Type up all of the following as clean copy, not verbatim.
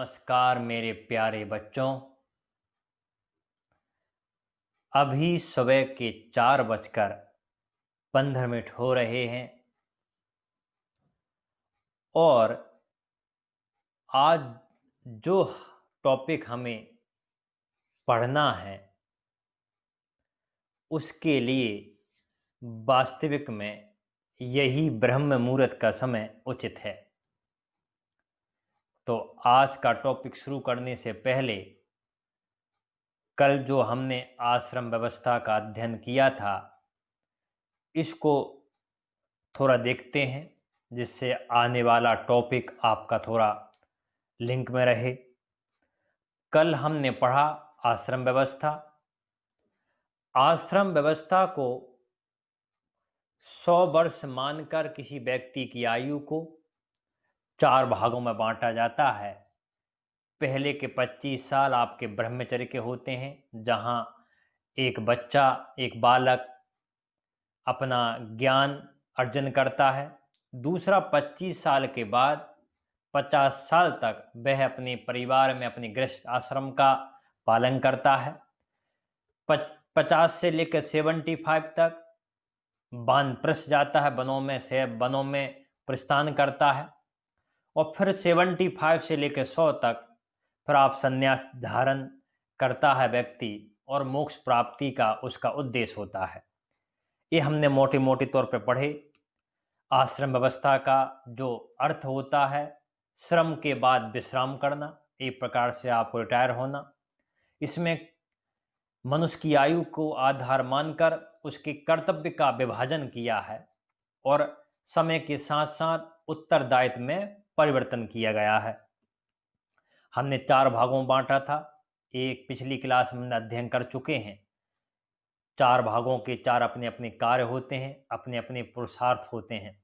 नमस्कार मेरे प्यारे बच्चों। अभी सुबह के 4:15 हो रहे हैं और आज जो टॉपिक हमें पढ़ना है उसके लिए वास्तविक में यही ब्रह्म मुहूर्त का समय उचित है। तो आज का टॉपिक शुरू करने से पहले कल जो हमने आश्रम व्यवस्था का अध्ययन किया था इसको थोड़ा देखते हैं, जिससे आने वाला टॉपिक आपका थोड़ा लिंक में रहे। कल हमने पढ़ा आश्रम व्यवस्था। आश्रम व्यवस्था को 100 वर्ष मानकर किसी व्यक्ति की आयु को 4 भागों में बांटा जाता है। पहले के 25 साल आपके ब्रह्मचर्य के होते हैं, जहां एक बच्चा, एक बालक अपना ज्ञान अर्जन करता है। दूसरा 25 साल के बाद 50 साल तक वह अपने परिवार में अपने गृहस्थ आश्रम का पालन करता है। 50 से लेकर 75 तक वानप्रस्थ जाता है, वनों में प्रस्थान करता है। और फिर 75 से लेकर 100 तक फिर आप संन्यास धारण करता है व्यक्ति, और मोक्ष प्राप्ति का उसका उद्देश्य होता है। ये हमने मोटे मोटे तौर पर पढ़े। आश्रम व्यवस्था का जो अर्थ होता है श्रम के बाद विश्राम करना, एक प्रकार से आपको रिटायर होना। इसमें मनुष्य की आयु को आधार मानकर उसके कर्तव्य का विभाजन किया है और समय के साथ साथ उत्तरदायित्व में परिवर्तन किया गया है। हमने 4 भागों में बांटा था। एक पिछली क्लास में हमने अध्ययन कर चुके हैं। 4 भागों के 4 अपने अपने कार्य होते हैं, अपने अपने पुरुषार्थ होते हैं।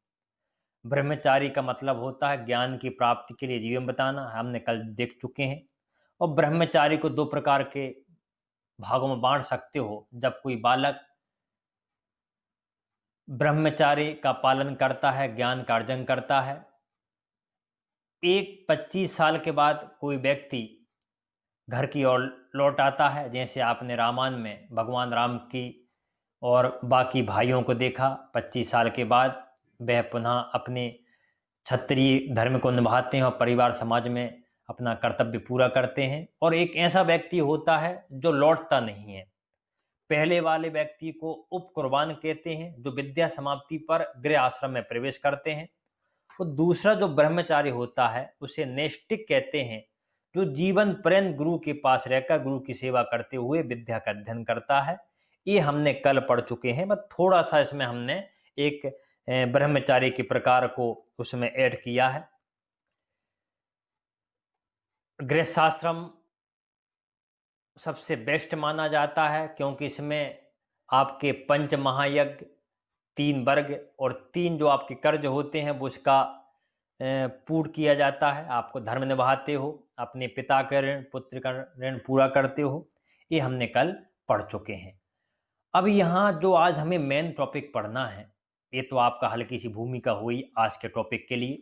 ब्रह्मचारी का मतलब होता है ज्ञान की प्राप्ति के लिए जीवन बताना, हमने कल देख चुके हैं। और ब्रह्मचारी को 2 प्रकार के भागों में बांट सकते हो। जब कोई बालक ब्रह्मचारी का पालन करता है, ज्ञान का अर्जन करता है। एक 25 साल के बाद कोई व्यक्ति घर की ओर लौट आता है, जैसे आपने रामायण में भगवान राम की और बाकी भाइयों को देखा। 25 साल के बाद वह पुनः अपने क्षत्रिय धर्म को निभाते हैं और परिवार समाज में अपना कर्तव्य पूरा करते हैं। और एक ऐसा व्यक्ति होता है जो लौटता नहीं है। पहले वाले व्यक्ति को उपकुर्बान कहते हैं, जो विद्या समाप्ति पर गृह आश्रम में प्रवेश करते हैं। और दूसरा जो ब्रह्मचारी होता है उसे नैष्ठिक कहते हैं, जो जीवन पर्यंत गुरु के पास रहकर गुरु की सेवा करते हुए विद्या का अध्ययन करता है। ये हमने कल पढ़ चुके हैं, बस थोड़ा सा इसमें हमने एक ब्रह्मचारी के प्रकार को उसमें ऐड किया है। गृहस्थाश्रम सबसे बेस्ट माना जाता है, क्योंकि इसमें आपके पंच महायज्ञ, 3 वर्ग और 3 जो आपके कर्ज होते हैं वो उसका पूर्ण किया जाता है। आपको धर्म निभाते हो, अपने पिता का ऋण, पुत्र का ऋण पूरा करते हो। ये हमने कल पढ़ चुके हैं। अब यहाँ जो आज हमें मेन टॉपिक पढ़ना है, ये तो आपका हल्की सी भूमिका हुई आज के टॉपिक के लिए।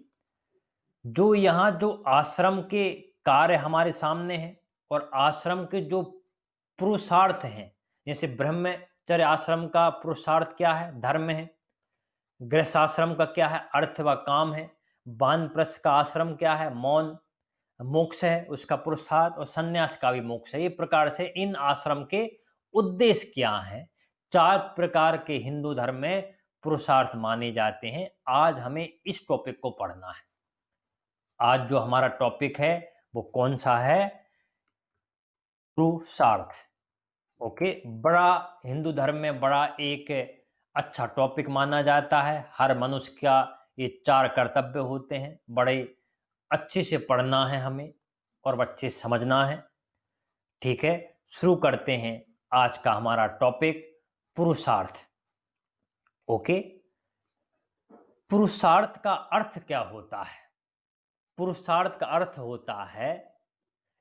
जो यहाँ जो आश्रम के कार्य हमारे सामने हैं और आश्रम के जो पुरुषार्थ हैं, जैसे ब्रह्मचर्य आश्रम का पुरुषार्थ क्या है? धर्म है। गृहस्थाश्रम का क्या है? अर्थ व काम है। वानप्रस्थ का आश्रम क्या है? मौन, मोक्ष है उसका पुरुषार्थ, और संन्यास का भी मोक्ष है। ये प्रकार से इन आश्रम के उद्देश्य क्या है? 4 प्रकार के हिंदू धर्म में पुरुषार्थ माने जाते हैं। आज हमें इस टॉपिक को पढ़ना है। आज जो हमारा टॉपिक है वो कौन सा है? पुरुषार्थ। ओके, बड़ा हिंदू धर्म में बड़ा एक अच्छा टॉपिक माना जाता है। हर मनुष्य का ये 4 कर्तव्य होते हैं। बड़े अच्छे से पढ़ना है हमें और अच्छे से समझना है। ठीक है, शुरू करते हैं आज का हमारा टॉपिक, पुरुषार्थ। ओके, पुरुषार्थ का अर्थ क्या होता है? पुरुषार्थ का अर्थ होता है,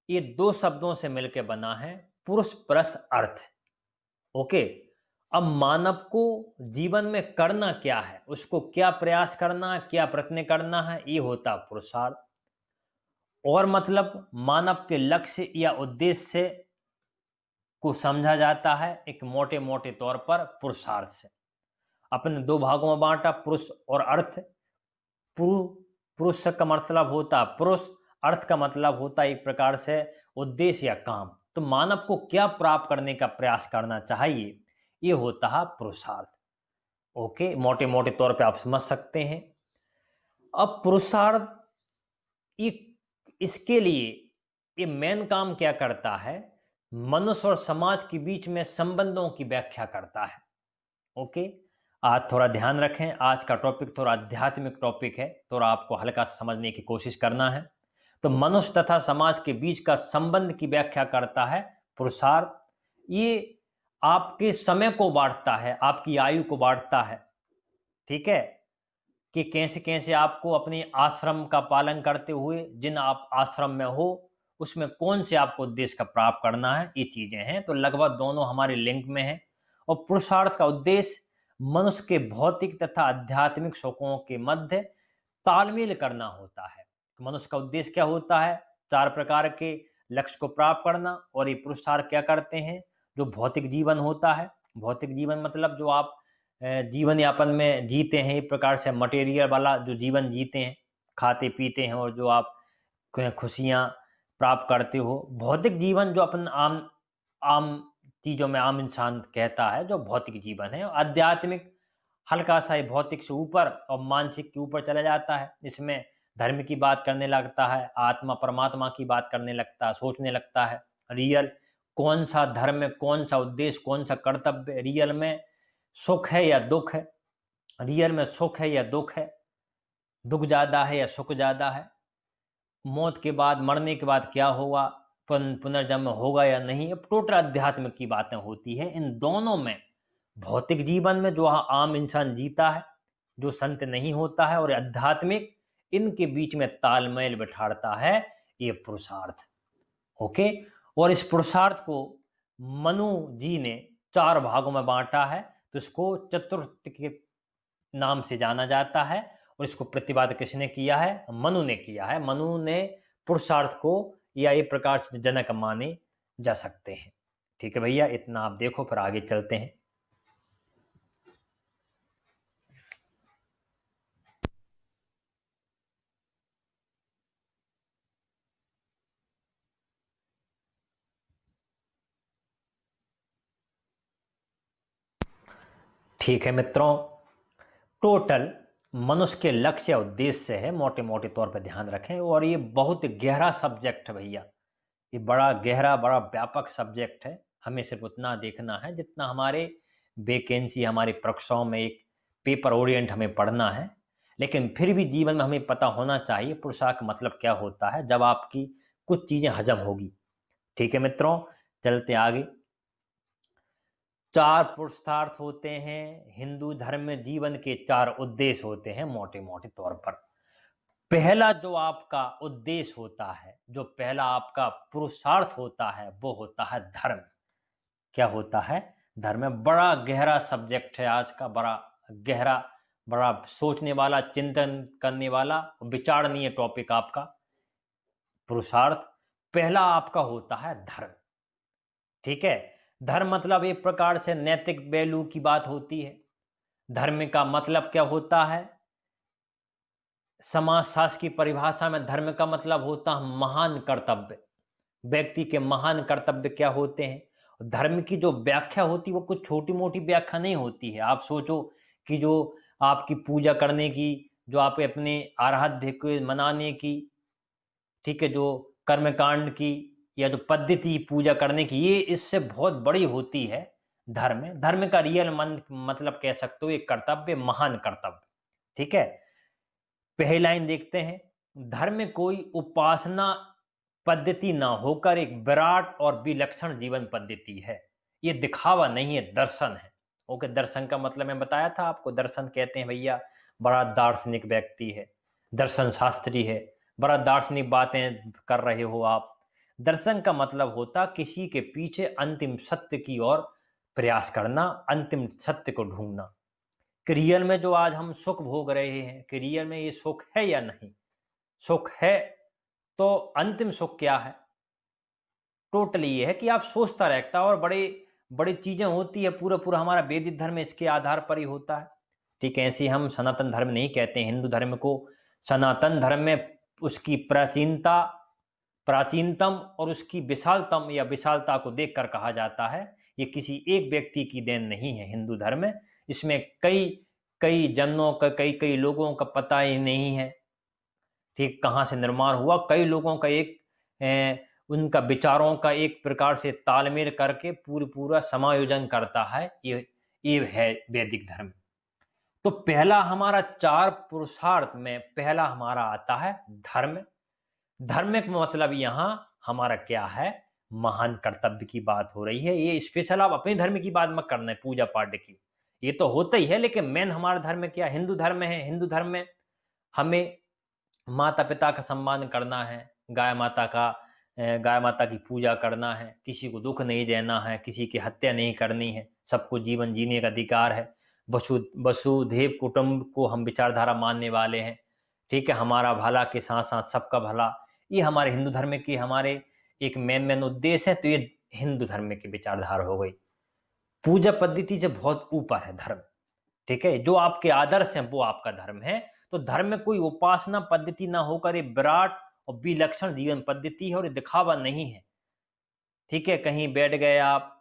ये 2 शब्दों से मिलकर बना है, पुरुष प्लस अर्थ। ओके, अब मानव को जीवन में करना क्या है, उसको क्या प्रयास करना है, क्या प्रयत्न करना है, ये होता पुरुषार्थ। और मतलब मानव के लक्ष्य या उद्देश्य को समझा जाता है एक मोटे मोटे तौर पर पुरुषार्थ से। अपने दो भागों में बांटा, पुरुष और अर्थ। पुरुष का मतलब होता है पुरुष, अर्थ का मतलब होता है एक प्रकार से उद्देश्य या काम। तो मानव को क्या प्राप्त करने का प्रयास करना चाहिए, ये होता है पुरुषार्थ। ओके, मोटे मोटे तौर पे आप समझ सकते हैं। अब पुरुषार्थ ये इसके लिए ये मेन काम क्या करता है, मनुष्य और समाज के बीच में संबंधों की व्याख्या करता है। ओके, आज थोड़ा ध्यान रखें, आज का टॉपिक थोड़ा आध्यात्मिक टॉपिक है, थोड़ा आपको हल्का समझने की कोशिश करना है। तो मनुष्य तथा समाज के बीच का संबंध की व्याख्या करता है पुरुषार्थ। ये आपके समय को बांटता है, आपकी आयु को बांटता है। ठीक है, कि कैसे कैसे आपको अपने आश्रम का पालन करते हुए जिन आप आश्रम में हो उसमें कौन से आपको उद्देश्य का प्राप्त करना है, ये चीजें हैं। तो लगभग दोनों हमारे लिंक में हैं। और पुरुषार्थ का उद्देश्य मनुष्य के भौतिक तथा आध्यात्मिक सुखों के मध्य तालमेल करना होता है। मनुष्य का उद्देश्य क्या होता है, चार प्रकार के लक्ष्य को प्राप्त करना। और ये पुरुषार्थ क्या करते हैं, जो भौतिक जीवन होता है, भौतिक जीवन मतलब जो आप जीवन यापन में जीते हैं, एक प्रकार से मटेरियल वाला जो जीवन जीते हैं, खाते पीते हैं और जो आप खुशियां प्राप्त करते हो, भौतिक जीवन जो अपन आम आम चीजों में आम इंसान कहता है, जो भौतिक जीवन है। आध्यात्मिक हल्का सा भौतिक से ऊपर और मानसिक के ऊपर चला जाता है। इसमें धर्म की बात करने लगता है, आत्मा परमात्मा की बात करने लगता है, सोचने लगता है रियल कौन सा धर्म है, कौन सा उद्देश्य, कौन सा कर्तव्य, रियल में सुख है या दुख है, रियल में सुख है या दुख है, दुख ज्यादा है या सुख ज्यादा है, मौत के बाद, मरने के बाद क्या होगा, पुनर्जन्म होगा या नहीं। अब टोटल अध्यात्म की बातें होती है। इन दोनों में भौतिक जीवन में जो आम इंसान जीता है, जो संत नहीं होता है, और आध्यात्मिक, इनके बीच में तालमेल बिठाड़ता है ये पुरुषार्थ। ओके, और इस पुरुषार्थ को मनु जी ने चार भागों में बांटा है। तो इसको चतुर्थ के नाम से जाना जाता है। और इसको प्रतिपादित किसने किया है, मनु ने किया है। मनु ने पुरुषार्थ को या एक प्रकार से जनक माने जा सकते हैं। ठीक है भैया, इतना आप देखो, फिर आगे चलते हैं। ठीक है मित्रों, टोटल मनुष्य के लक्ष्य या उद्देश्य है, मोटे मोटे तौर पर ध्यान रखें। और ये बहुत गहरा सब्जेक्ट है भैया, ये बड़ा गहरा, बड़ा व्यापक सब्जेक्ट है। हमें सिर्फ उतना देखना है जितना हमारे वैकेंसी, हमारी परीक्षाओं में एक पेपर ओरिएंट हमें पढ़ना है। लेकिन फिर भी जीवन में हमें पता होना चाहिए पुरुषार्थ का मतलब क्या होता है, जब आपकी कुछ चीजें हजम होगी। ठीक है मित्रों, चलते आगे। चार पुरुषार्थ होते हैं हिंदू धर्म में, जीवन के चार उद्देश्य होते हैं मोटे मोटे तौर पर। पहला जो आपका उद्देश्य होता है, जो पहला आपका पुरुषार्थ होता है, वो होता है धर्म। क्या होता है, धर्म। बड़ा गहरा सब्जेक्ट है आज का, बड़ा गहरा, बड़ा सोचने वाला, चिंतन करने वाला, विचारणीय टॉपिक आपका पुरुषार्थ। पहला आपका होता है धर्म। ठीक है, धर्म मतलब एक प्रकार से नैतिक वैल्यू की बात होती है। धर्म का मतलब क्या होता है, समाजशास्त्र की परिभाषा में धर्म का मतलब होता है महान कर्तव्य। व्यक्ति के महान कर्तव्य क्या होते हैं, धर्म की जो व्याख्या होती है वो कुछ छोटी मोटी व्याख्या नहीं होती है। आप सोचो कि जो आपकी पूजा करने की, जो आप अपने आराध्य को मनाने की, ठीक है, जो कर्मकांड की या जो पद्धति पूजा करने की, ये इससे बहुत बड़ी होती है धर्म। धर्म का रियल मन मतलब कह सकते हो एक कर्तव्य, महान कर्तव्य। ठीक है, पहली लाइन देखते हैं। धर्म कोई उपासना पद्धति ना होकर एक विराट और विलक्षण जीवन पद्धति है। ये दिखावा नहीं है, दर्शन है। ओके, दर्शन का मतलब मैं बताया था आपको, दर्शन कहते हैं भैया बड़ा दार्शनिक व्यक्ति है, दर्शन शास्त्री है, बड़ा दार्शनिक बातें कर रहे हो आप। दर्शन का मतलब होता किसी के पीछे अंतिम सत्य की ओर प्रयास करना, अंतिम सत्य को ढूंढना। कि रियल में जो आज हम सुख भोग रहे हैं, कि रियल में ये सुख है या नहीं। सुख है तो अंतिम सुख क्या है? टोटली ये है कि आप सोचता रहता और बड़े बड़ी चीजें होती है, पूरा पूरा हमारा वैदिक धर्म इसके आधार पर ही होता है। ठीक है, ऐसे हम सनातन धर्म नहीं कहते हैं। हिंदू धर्म को सनातन धर्म में उसकी प्राचीनता, प्राचीनतम और उसकी विशालतम या विशालता को देखकर कहा जाता है। ये किसी एक व्यक्ति की देन नहीं है। हिंदू धर्म में इसमें कई कई जन्मों का, कई कई लोगों का पता ही नहीं है ठीक कहाँ से निर्माण हुआ। कई लोगों का एक उनका विचारों का एक प्रकार से तालमेल करके पूरा समायोजन करता है। ये है वैदिक धर्म। तो पहला हमारा चार पुरुषार्थ में पहला हमारा आता है धर्म। धर्म का मतलब यहाँ हमारा क्या है? महान कर्तव्य की बात हो रही है। ये स्पेशल आप अपने धर्म की बात मत करना है, पूजा पाठ की, ये तो होता ही है, लेकिन मेन हमारा धर्म क्या? हिंदू धर्म है। हिंदू धर्म में हमें माता पिता का सम्मान करना है, गाय माता की पूजा करना है, किसी को दुख नहीं देना है, किसी की हत्या नहीं करनी है, सबको जीवन जीने का अधिकार है। वसुधैव कुटुंब को हम विचारधारा मानने वाले हैं। ठीक है, हमारा भला के साथ साथ सबका भला, ये हमारे हिंदू धर्म के हमारे एक मेन उद्देश्य है। तो ये हिंदू धर्म की विचारधारा हो गई। पूजा पद्धति से बहुत ऊपर है धर्म। ठीक है, जो आपके आदर्श हैं वो आपका धर्म है। तो धर्म में कोई उपासना पद्धति ना होकर ये विराट और विलक्षण जीवन पद्धति है और ये दिखावा नहीं है। ठीक है, कहीं बैठ गए आप,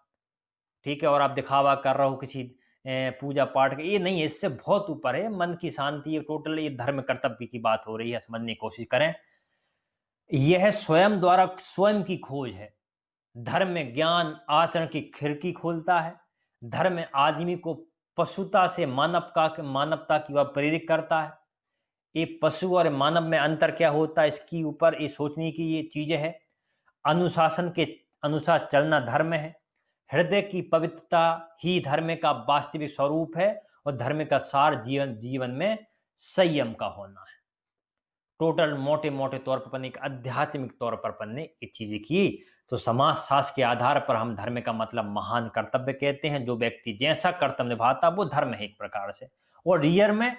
ठीक है, और आप दिखावा कर रहे हो किसी पूजा पाठ के, ये नहीं है, इससे बहुत ऊपर है। मन की शांति, टोटल ये धर्म कर्तव्य की बात हो रही है, समझने की कोशिश करें। यह स्वयं द्वारा स्वयं की खोज है। धर्म में ज्ञान आचरण की खिड़की खोलता है। धर्म में आदमी को पशुता से मानवता की ओर प्रेरित करता है। ये पशु और मानव में अंतर क्या होता है, इसकी ऊपर ये सोचने की ये चीजें है। अनुशासन के अनुसार चलना धर्म है। हृदय की पवित्रता ही धर्म का वास्तविक स्वरूप है। और धर्म का सार जीवन में संयम का होना है। टोटल मोटे मोटे तौर पर अपन एक आध्यात्मिक तौर पर अपन ने ये चीजें की। तो समाज शास्त्र के आधार पर हम धर्म का मतलब महान कर्तव्य कहते हैं। जो व्यक्ति जैसा कर्तव्य निभाता वो धर्म है एक प्रकार से। और रियल में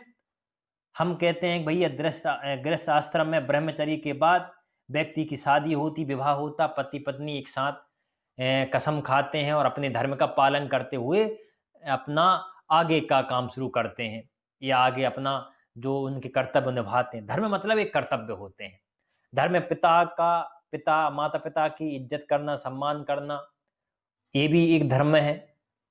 हम कहते हैं भैया गृहस्थ आश्रम में ब्रह्मचर्य के बाद व्यक्ति की शादी होती, विवाह होता, पति पत्नी एक साथ कसम खाते हैं और अपने धर्म का पालन करते हुए अपना आगे का काम शुरू करते हैं, या आगे अपना जो उनके कर्तव्य निभाते हैं। धर्म मतलब एक कर्तव्य होते हैं। धर्म में माता पिता की इज्जत करना, सम्मान करना, ये भी एक धर्म है।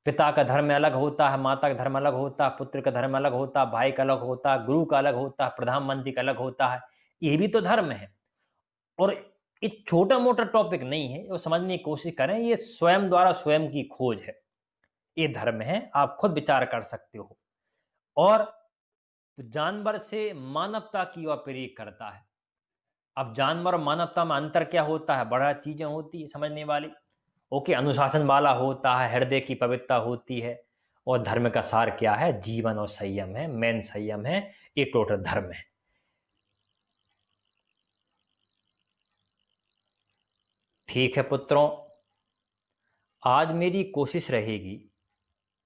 पिता का धर्म अलग होता है, माता का धर्म अलग होता है, पुत्र का धर्म अलग होता है, भाई का अलग होता है, गुरु का अलग होता है, प्रधानमंत्री का अलग होता है। ये भी तो धर्म है। और एक छोटा मोटा टॉपिक नहीं है, वो समझने की कोशिश करें। ये स्वयं द्वारा स्वयं की खोज है, ये धर्म है, आप खुद विचार कर सकते हो। और जानवर से मानवता की ओर प्रेरित करता है। अब जानवर और मानवता में अंतर क्या होता है? बड़ा चीजें होती है समझने वाली। ओके, अनुशासन वाला होता है, हृदय की पवित्रता होती है। और धर्म का सार क्या है? जीवन और संयम है, मेन संयम है। ये टोटल धर्म है। ठीक है पुत्रों, आज मेरी कोशिश रहेगी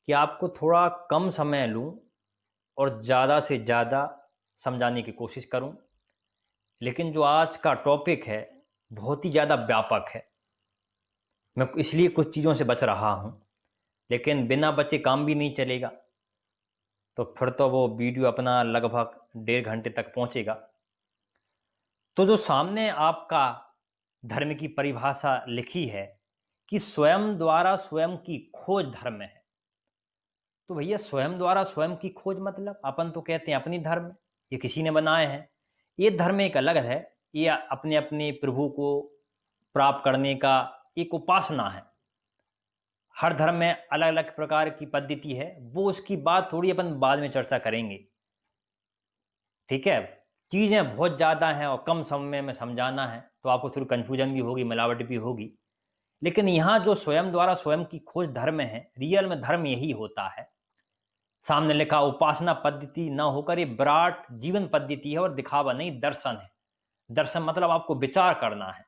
कि आपको थोड़ा कम समय लूं और ज़्यादा से ज़्यादा समझाने की कोशिश करूं। लेकिन जो आज का टॉपिक है बहुत ही ज़्यादा व्यापक है। मैं इसलिए कुछ चीज़ों से बच रहा हूं, लेकिन बिना बचे काम भी नहीं चलेगा। तो फिर तो वो वीडियो अपना लगभग 1.5 घंटे तक पहुंचेगा। तो जो सामने आपका धर्म की परिभाषा लिखी है कि स्वयं द्वारा स्वयं की खोज धर्म है। तो भैया स्वयं द्वारा स्वयं की खोज मतलब अपन तो कहते हैं अपनी धर्म, ये किसी ने बनाए हैं। ये धर्म एक अलग है, ये अपने अपने प्रभु को प्राप्त करने का एक उपासना है। हर धर्म में अलग अलग प्रकार की पद्धति है, वो उसकी बात थोड़ी अपन बाद में चर्चा करेंगे। ठीक है, चीजें बहुत ज्यादा हैं और कम समय में समझाना है तो आपको थोड़ी कंफ्यूजन भी होगी, मिलावट भी होगी। लेकिन यहाँ जो स्वयं द्वारा स्वयं की खोज धर्म है, रियल में धर्म यही होता है। सामने लिखा उपासना पद्धति ना होकर ये विराट जीवन पद्धति है और दिखावा नहीं, दर्शन है। दर्शन मतलब आपको विचार करना है।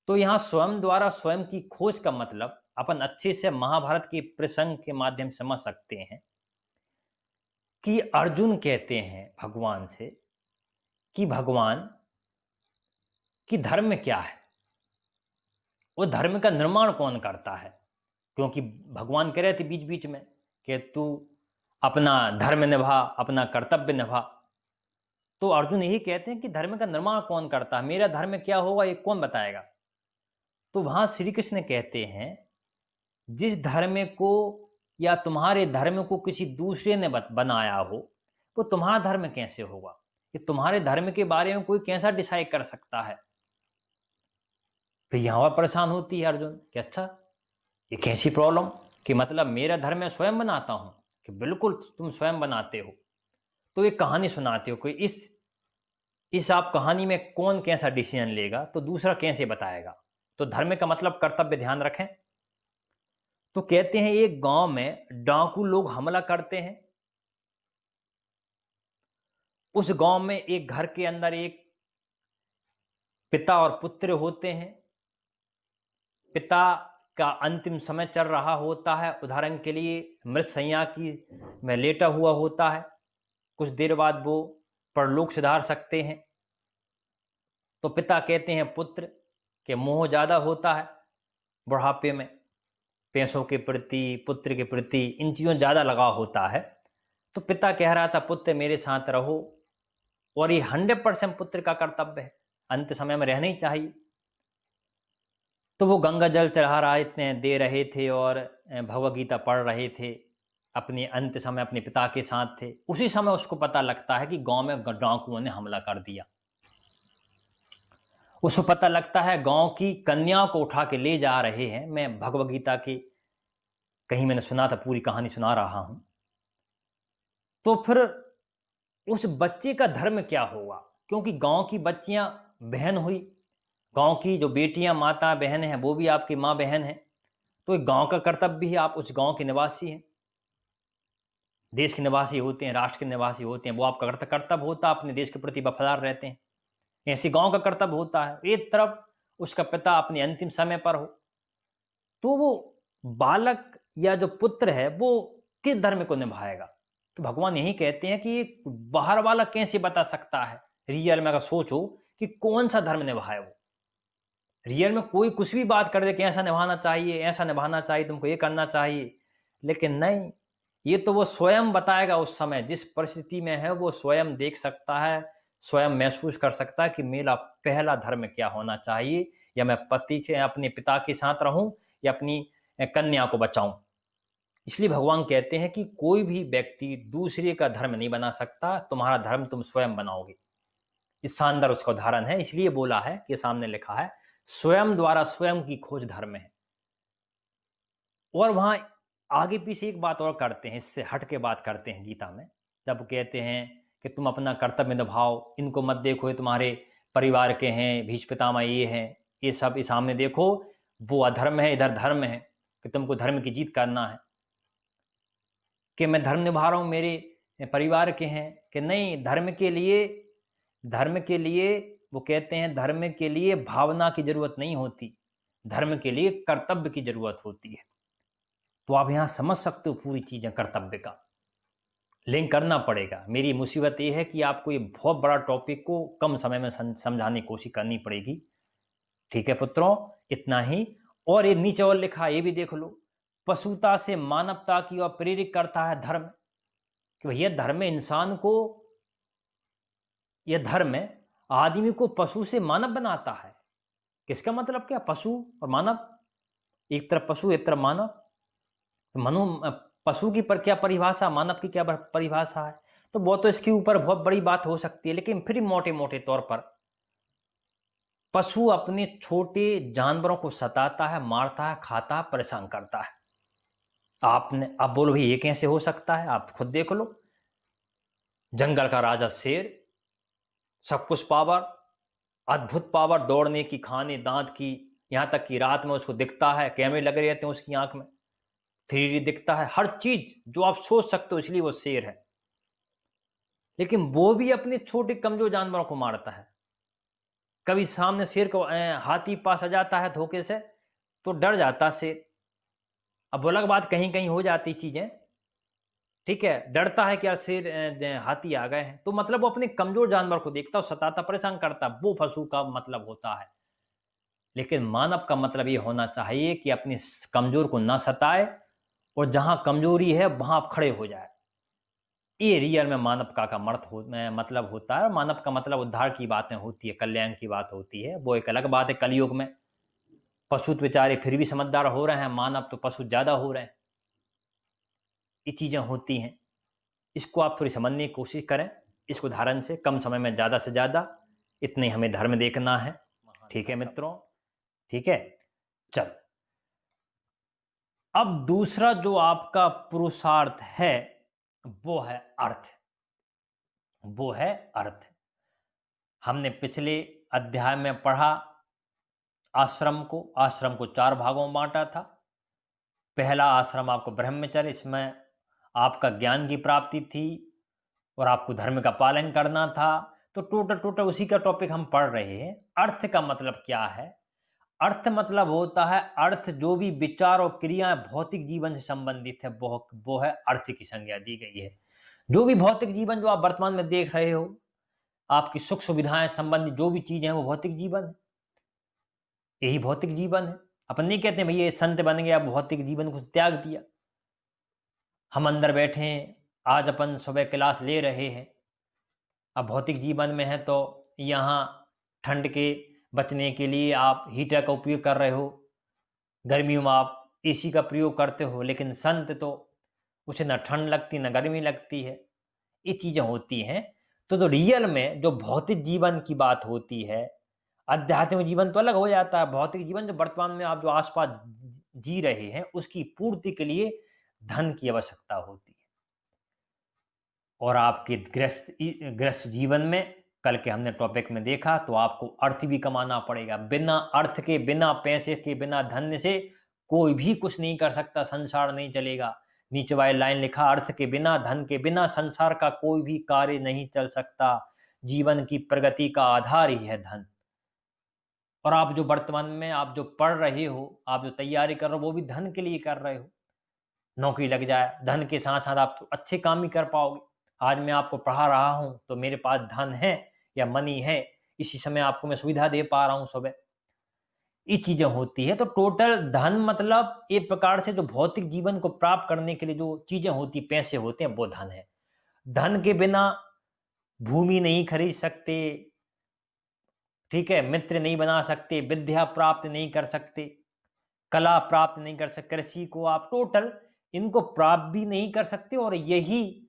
तो यहाँ स्वयं द्वारा स्वयं की खोज का मतलब अपन अच्छे से महाभारत के प्रसंग के माध्यम से समझ सकते हैं कि अर्जुन कहते हैं भगवान से कि भगवान कि धर्म क्या है, वो धर्म का निर्माण कौन करता है। क्योंकि भगवान कह रहे थे बीच बीच में कि तू अपना धर्म निभा, अपना कर्तव्य निभा। तो अर्जुन यही कहते हैं कि धर्म का निर्माण कौन करता है, मेरा धर्म क्या होगा ये कौन बताएगा। तो वहां श्री कृष्ण कहते हैं जिस धर्म को या तुम्हारे धर्म को किसी दूसरे ने बनाया हो वो तुम्हारा धर्म कैसे होगा, कि तुम्हारे धर्म के बारे में कोई कैसा डिसाइड कर सकता है। फिर यहां पर परेशान होती है अर्जुन कि अच्छा ये कैसी प्रॉब्लम, कि मतलब मेरा धर्म मैं स्वयं बनाता हूं, कि बिल्कुल तुम स्वयं बनाते हो। तो एक कहानी सुनाते हो, कोई इस आप कहानी में कौन कैसा डिसीजन लेगा तो दूसरा कैसे बताएगा। तो धर्म का मतलब कर्तव्य ध्यान रखें। तो कहते हैं एक गांव में डाकू लोग हमला करते हैं। उस गांव में एक घर के अंदर एक पिता और पुत्र होते हैं। पिता का अंतिम समय चल रहा होता है, उदाहरण के लिए मृत शैया की में लेटा हुआ होता है, कुछ देर बाद वो परलोक सिधार सकते हैं। तो पिता कहते हैं पुत्र के मोह ज्यादा होता है बुढ़ापे में, पैसों के प्रति, पुत्र के प्रति, इन चीजों ज्यादा लगाव होता है। तो पिता कह रहा था पुत्र मेरे साथ रहो, और ये 100% पुत्र का कर्तव्य है, अंत समय में रहना ही चाहिए। तो वो गंगा जल चढ़ा रहा इतने दे रहे थे और भगवद गीता पढ़ रहे थे, अपने अंत समय अपने पिता के साथ थे। उसी समय उसको पता लगता है कि गांव में डाकुओं ने हमला कर दिया। उसको पता लगता है गांव की कन्या को उठा के ले जा रहे हैं। मैं भगवद गीता की कहीं मैंने सुना था, पूरी कहानी सुना रहा हूं। तो फिर उस बच्चे का धर्म क्या होगा, क्योंकि गांव की बच्चियां बहन हुई, गांव की जो बेटियां माता बहन हैं वो भी आपकी माँ बहन है। तो एक गांव का कर्तव्य भी है, आप उस गांव के निवासी हैं, देश के निवासी होते हैं, राष्ट्र के निवासी होते हैं, वो आपका कर्तव्य होता है, अपने देश के प्रति वफादार रहते हैं। ऐसे गांव का कर्तव्य होता है। एक तरफ उसका पिता अपने अंतिम समय पर हो, तो वो बालक या जो पुत्र है वो किस धर्म को निभाएगा। तो भगवान यही कहते हैं कि बाहर वाला कैसे बता सकता है, रियल में अगर सोचो कि कौन सा धर्म निभाए वो। रियल में कोई कुछ भी बात कर दे कि ऐसा निभाना चाहिए, ऐसा निभाना चाहिए, तुमको ये करना चाहिए, लेकिन नहीं, ये तो वो स्वयं बताएगा। उस समय जिस परिस्थिति में है वो स्वयं देख सकता है, स्वयं महसूस कर सकता है कि मेरा पहला धर्म क्या होना चाहिए, या मैं पति के अपने पिता के साथ रहूं या अपनी कन्या को बचाऊं। इसलिए भगवान कहते हैं कि कोई भी व्यक्ति दूसरे का धर्म नहीं बना सकता, तुम्हारा धर्म तुम स्वयं बनाओगे। इस शानदार उसका उदाहरण है, इसलिए बोला है कि सामने लिखा है स्वयं द्वारा स्वयं की खोज धर्म है। और वहां आगे पीछे एक बात और करते हैं, इससे हट के बात करते हैं गीता में, जब कहते हैं कि तुम अपना कर्तव्य निभाओ, इनको मत देखो ये तुम्हारे परिवार के हैं, भीष्म पितामह ये हैं, ये सब ये सामने देखो, वो अधर्म है, इधर धर्म है, कि तुमको धर्म की जीत करना है। कि मैं धर्म निभा रहा हूं, मेरे परिवार के हैं, कि नहीं, धर्म के लिए वो कहते हैं धर्म के लिए भावना की जरूरत नहीं होती, धर्म के लिए कर्तव्य की जरूरत होती है। तो आप यहां समझ सकते हो पूरी चीजें, कर्तव्य का लिंक करना पड़ेगा। मेरी मुसीबत ये है कि आपको ये बहुत बड़ा टॉपिक को कम समय में समझाने की कोशिश करनी पड़ेगी। ठीक है पुत्रों, इतना ही। और ये नीचे और लिखा, ये भी देख लो, पशुता से मानवता की ओर प्रेरित करता है धर्म। कि भैया धर्म इंसान को, यह धर्म आदमी को पशु से मानव बनाता है। किसका मतलब क्या, पशु और मानव, एक तरफ पशु एक तरफ मानव। तो मनु पशु की पर क्या परिभाषा, मानव की क्या परिभाषा है, तो वो तो इसके ऊपर बहुत बड़ी बात हो सकती है। लेकिन फिर मोटे मोटे तौर पर पशु अपने छोटे जानवरों को सताता है, मारता है, खाता है, परेशान करता है। आपने आप बोलो भाई ये कैसे हो सकता है, आप खुद देख लो। जंगल का राजा शेर, सब कुछ पावर, अद्भुत पावर, दौड़ने की, खाने, दांत की, यहां तक कि रात में उसको दिखता है, कैमरे लगे रहते हैं उसकी आंख में, 3D दिखता है, हर चीज जो आप सोच सकते हो, इसलिए वो शेर है। लेकिन वो भी अपने छोटे कमजोर जानवरों को मारता है। कभी सामने शेर को हाथी पास आ जाता है धोखे से तो डर जाता शेर। अब वो अलग बात कहीं कहीं हो जाती चीजें, ठीक है, डरता है कि यार शेर हाथी आ गए हैं, तो मतलब वो अपने कमजोर जानवर को देखता और सताता, परेशान करता, वो पशु का मतलब होता है। लेकिन मानव का मतलब ये होना चाहिए कि अपनी कमजोर को ना सताए और जहां कमजोरी है वहां आप खड़े हो जाए। ये रियल में मानव का मतलब होता है। मानव का मतलब उद्धार की बातें होती है, कल्याण की बात होती है, वो एक अलग बात है। कलयुग में पशु तो बेचारे फिर भी समझदार हो रहे हैं, मानव तो पशु ज्यादा हो रहे हैं। ये चीजें होती हैं, इसको आप थोड़ी समझने की कोशिश करें। इस उदाहरण से कम समय में ज्यादा से ज्यादा इतने हमें धर्म देखना है। ठीक है मित्रों, ठीक है। चल, अब दूसरा जो आपका पुरुषार्थ है वो है अर्थ। वो है अर्थ। हमने पिछले अध्याय में पढ़ा आश्रम को 4 भागों में बांटा था। पहला आश्रम आपको ब्रह्मचर्य, इसमें आपका ज्ञान की प्राप्ति थी और आपको धर्म का पालन करना था। तो टोटल उसी का टॉपिक हम पढ़ रहे हैं। अर्थ का मतलब क्या है? अर्थ मतलब होता है, अर्थ जो भी विचार और क्रियाएं भौतिक जीवन से संबंधित है वो है अर्थ की संज्ञा दी गई है। जो भी भौतिक जीवन जो आप वर्तमान में देख रहे हो, आपकी सुख सुविधाएं संबंधित जो भी चीजें हैं वो भौतिक जीवन है। यही भौतिक जीवन है। अपन नहीं कहते भैया ये संत बन गया, भौतिक जीवन को त्याग दिया। हम अंदर बैठे हैं, आज अपन सुबह क्लास ले रहे हैं, अब भौतिक जीवन में है तो यहाँ ठंड के बचने के लिए आप हीटर का उपयोग कर रहे हो, गर्मियों में आप एसी का प्रयोग करते हो। लेकिन संत तो उसे ना ठंड लगती ना गर्मी लगती है। ये चीजें होती हैं। तो रियल में जो भौतिक जीवन की बात होती है, आध्यात्मिक जीवन तो अलग हो जाता है। भौतिक जीवन जो वर्तमान में आप जो आसपास जी रहे हैं उसकी पूर्ति के लिए धन की आवश्यकता होती है। और आपके ग्रस्त जीवन में कल के हमने टॉपिक में देखा तो आपको अर्थ भी कमाना पड़ेगा। बिना अर्थ के, बिना पैसे के, बिना धन से कोई भी कुछ नहीं कर सकता, संसार नहीं चलेगा। नीचे वाली लाइन लिखा, अर्थ के बिना, धन के बिना संसार का कोई भी कार्य नहीं चल सकता। जीवन की प्रगति का आधार ही है धन। और आप जो वर्तमान में आप जो पढ़ रहे हो, आप जो तैयारी कर रहे हो, वो भी धन के लिए कर रहे हो। नौकरी लग जाए, धन के साथ साथ आप तो अच्छे काम ही कर पाओगे। आज मैं आपको पढ़ा रहा हूं तो मेरे पास धन है या मनी है, इसी समय आपको मैं सुविधा दे पा रहा हूं सुबह। ये चीजें होती है। तो टोटल धन मतलब एक प्रकार से जो भौतिक जीवन को प्राप्त करने के लिए जो चीजें होती, पैसे होते हैं, वो धन है। धन के बिना भूमि नहीं खरीद सकते, ठीक है, मित्र नहीं बना सकते, विद्या प्राप्त नहीं कर सकते, कला प्राप्त नहीं कर सकते, कृषि को आप टोटल इनको प्राप्त भी नहीं कर सकते। और यही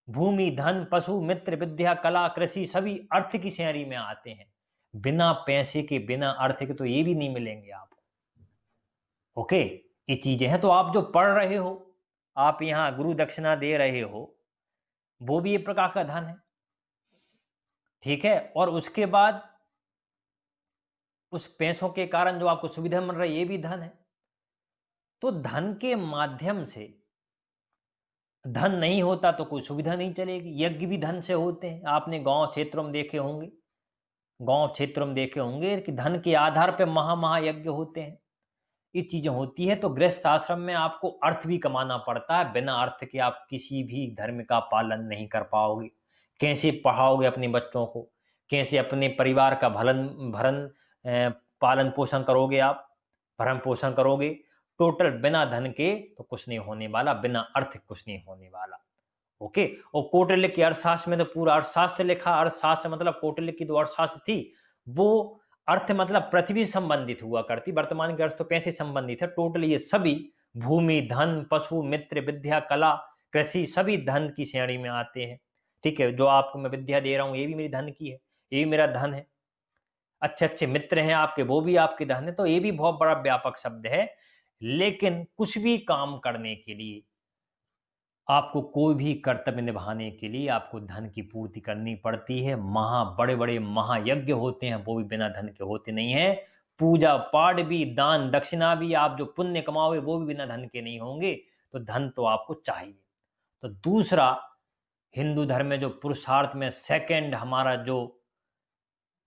भूमि, धन, पशु, मित्र, विद्या, कला, कृषि सभी अर्थ की श्रेणी में आते हैं। बिना पैसे के, बिना अर्थ के तो ये भी नहीं मिलेंगे आपको। ओके, ये चीजें हैं। तो आप जो पढ़ रहे हो, आप यहां गुरु दक्षिणा दे रहे हो, वो भी एक प्रकार का धन है। ठीक है, और उसके बाद उस पैसों के कारण जो आपको सुविधा मिल रही है, ये भी धन है। तो धन के माध्यम से, धन नहीं होता तो कोई सुविधा नहीं चलेगी। यज्ञ भी धन से होते हैं। आपने गांव क्षेत्रों में देखे होंगे, कि धन के आधार पर महायज्ञ होते हैं। ये चीजें होती है। तो गृहस्थ आश्रम में आपको अर्थ भी कमाना पड़ता है। बिना अर्थ के आप किसी भी धर्म का पालन नहीं कर पाओगे। कैसे पढ़ाओगे अपने बच्चों को, कैसे अपने परिवार का पालन पोषण करोगे, आप भरण पोषण करोगे। टोटल बिना धन के तो कुछ नहीं होने वाला, बिना अर्थ कुछ नहीं होने वाला। ओके। और कौटिल्य के अर्थशास्त्र में तो पूरा अर्थशास्त्र लिखा। अर्थशास्त्र मतलब कौटिल्य की जो अर्थशास्त्र थी वो अर्थ मतलब पृथ्वी संबंधित हुआ करती। वर्तमान के अर्थ तो पैसे संबंधित है। टोटल ये सभी भूमि, धन, पशु, मित्र, विद्या, कला, कृषि सभी धन की श्रेणी में आते हैं। ठीक है, जो आपको मैं विद्या दे रहा हूं ये भी मेरी धन की है, ये भी मेरा धन है। अच्छे अच्छे मित्र हैं आपके, वो भी आपके धन है। तो ये भी बहुत बड़ा व्यापक शब्द है। लेकिन कुछ भी काम करने के लिए, आपको कोई भी कर्तव्य निभाने के लिए आपको धन की पूर्ति करनी पड़ती है। बड़े बड़े महायज्ञ होते हैं, वो भी बिना धन के होते नहीं है। पूजा पाठ भी, दान दक्षिणा भी, आप जो पुण्य कमाओगे वो भी बिना धन के नहीं होंगे। तो धन तो आपको चाहिए। तो दूसरा हिंदू धर्म में जो पुरुषार्थ में सेकंड हमारा जो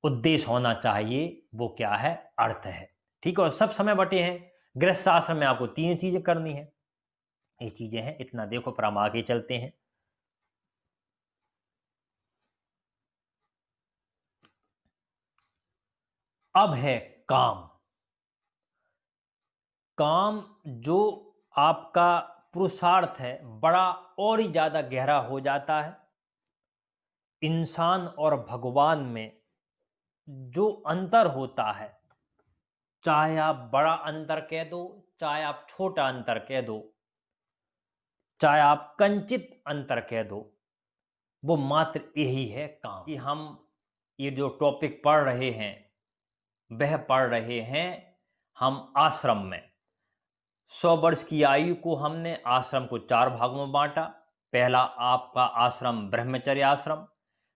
उद्देश्य होना चाहिए वो क्या है? अर्थ है। ठीक है, और सब समय बटे हैं। गृहस्थ आश्रम में आपको 3 चीजें करनी है। ये चीजें हैं, इतना देखो पर हम आगे चलते हैं। अब है काम। काम जो आपका पुरुषार्थ है बड़ा और ही ज्यादा गहरा हो जाता है। इंसान और भगवान में जो अंतर होता है, चाहे आप बड़ा अंतर कह दो, चाहे आप छोटा अंतर कह दो, चाहे आप कंचित अंतर कह दो, वो मात्र यही है काम। कि हम ये जो टॉपिक पढ़ रहे हैं वह पढ़ रहे हैं हम आश्रम में। 100 वर्ष की आयु को हमने आश्रम को 4 भागों में बांटा। पहला आपका आश्रम ब्रह्मचर्य आश्रम।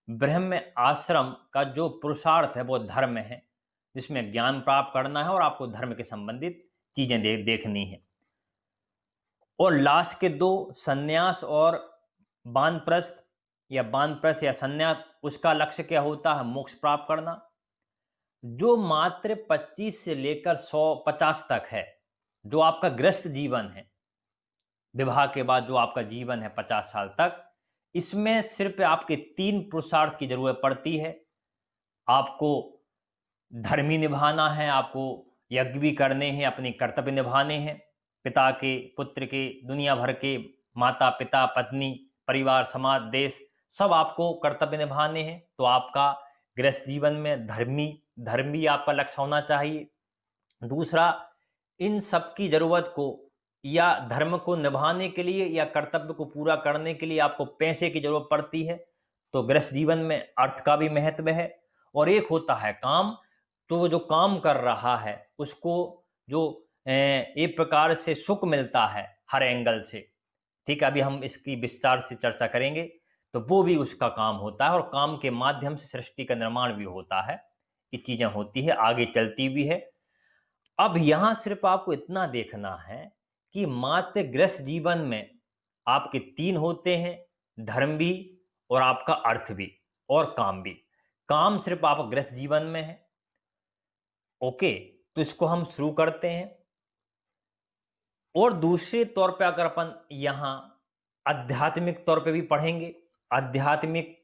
ब्रह्म आश्रम का जो पुरुषार्थ है वो धर्म है, जिसमें ज्ञान प्राप्त करना है और आपको धर्म के संबंधित चीजें देखनी है। और लास्ट के 2 संन्यास और वानप्रस्थ या वानप्रस्थ या संन्यास, उसका लक्ष्य क्या होता है? मोक्ष प्राप्त करना। जो मात्र 25 से लेकर 150 तक है, जो आपका गृहस्थ जीवन है, विवाह के बाद जो आपका जीवन है 50 साल तक, इसमें सिर्फ आपके 3 पुरुषार्थ की जरूरत पड़ती है। आपको धर्मी निभाना है, आपको यज्ञ भी करने हैं, अपने कर्तव्य निभाने हैं, पिता के, पुत्र के, दुनिया भर के, माता पिता, पत्नी, परिवार, समाज, देश, सब आपको कर्तव्य निभाने हैं। तो आपका गृहस्थ जीवन में धर्म भी आपका लक्ष्य होना चाहिए। दूसरा, इन सब की जरूरत को या धर्म को निभाने के लिए या कर्तव्य को पूरा करने के लिए आपको पैसे की जरूरत पड़ती है। तो गृहस्थ जीवन में अर्थ का भी महत्व है। और एक होता है काम। तो वो जो काम कर रहा है उसको जो एक प्रकार से सुख मिलता है हर एंगल से, ठीक है, अभी हम इसकी विस्तार से चर्चा करेंगे। तो वो भी उसका काम होता है और काम के माध्यम से सृष्टि का निर्माण भी होता है। ये चीजें होती है, आगे चलती भी है। अब यहां सिर्फ आपको इतना देखना है कि मात्र गृहस्थ जीवन में आपके 3 होते हैं, धर्म भी और आपका अर्थ भी और काम भी। काम सिर्फ आप गृहस्थ जीवन में है। ओके, तो इसको हम शुरू करते हैं। और दूसरे तौर पे अगर अपन यहां आध्यात्मिक तौर पे भी पढ़ेंगे, आध्यात्मिक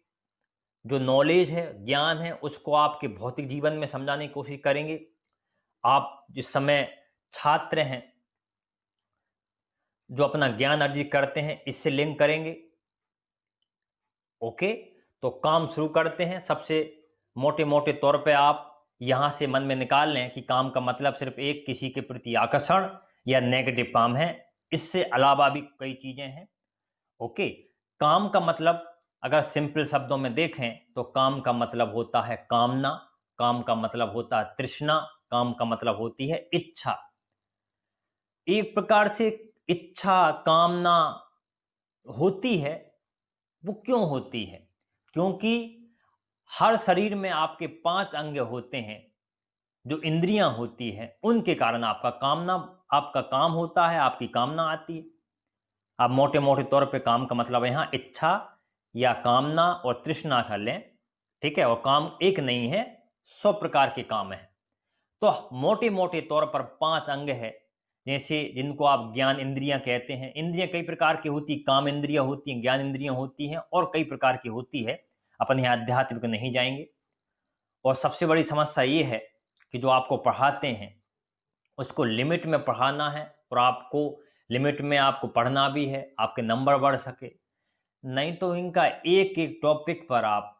जो नॉलेज है, ज्ञान है, उसको आपके भौतिक जीवन में समझाने की कोशिश करेंगे। आप जिस समय छात्र हैं, जो अपना ज्ञान अर्जित करते हैं, इससे लिंक करेंगे। ओके, तो काम शुरू करते हैं। सबसे मोटे मोटे तौर पे आप यहां से मन में निकाल लें कि काम का मतलब सिर्फ एक किसी के प्रति आकर्षण या नेगेटिव काम है। इससे अलावा भी कई चीजें हैं। ओके, काम का मतलब अगर सिंपल शब्दों में देखें तो काम का मतलब होता है कामना, काम का मतलब होता है तृष्णा, काम का मतलब होती है इच्छा। एक प्रकार से इच्छा, कामना होती है। वो क्यों होती है? क्योंकि हर शरीर में आपके 5 अंग होते हैं, जो इंद्रियां होती हैं, उनके कारण आपका काम होता है, आपकी कामना आती है। आप मोटे मोटे तौर पे काम का मतलब यहां इच्छा या कामना और तृष्णा कर लें, ठीक है। और काम एक नहीं है, 100 प्रकार के काम है। तो मोटे मोटे तौर पर 5 अंग है, जैसे जिनको आप ज्ञान इंद्रियां कहते हैं। इंद्रियां कई प्रकार की होती, काम इंद्रियां होती हैं, ज्ञान इंद्रियां होती हैं और कई प्रकार की होती है। अपन यहाँ अध्यात्म को नहीं जाएंगे। और सबसे बड़ी समस्या ये है कि जो आपको पढ़ाते हैं उसको लिमिट में पढ़ाना है, और आपको लिमिट में आपको पढ़ना भी है, आपके नंबर बढ़ सके। नहीं तो इनका एक एक टॉपिक पर आप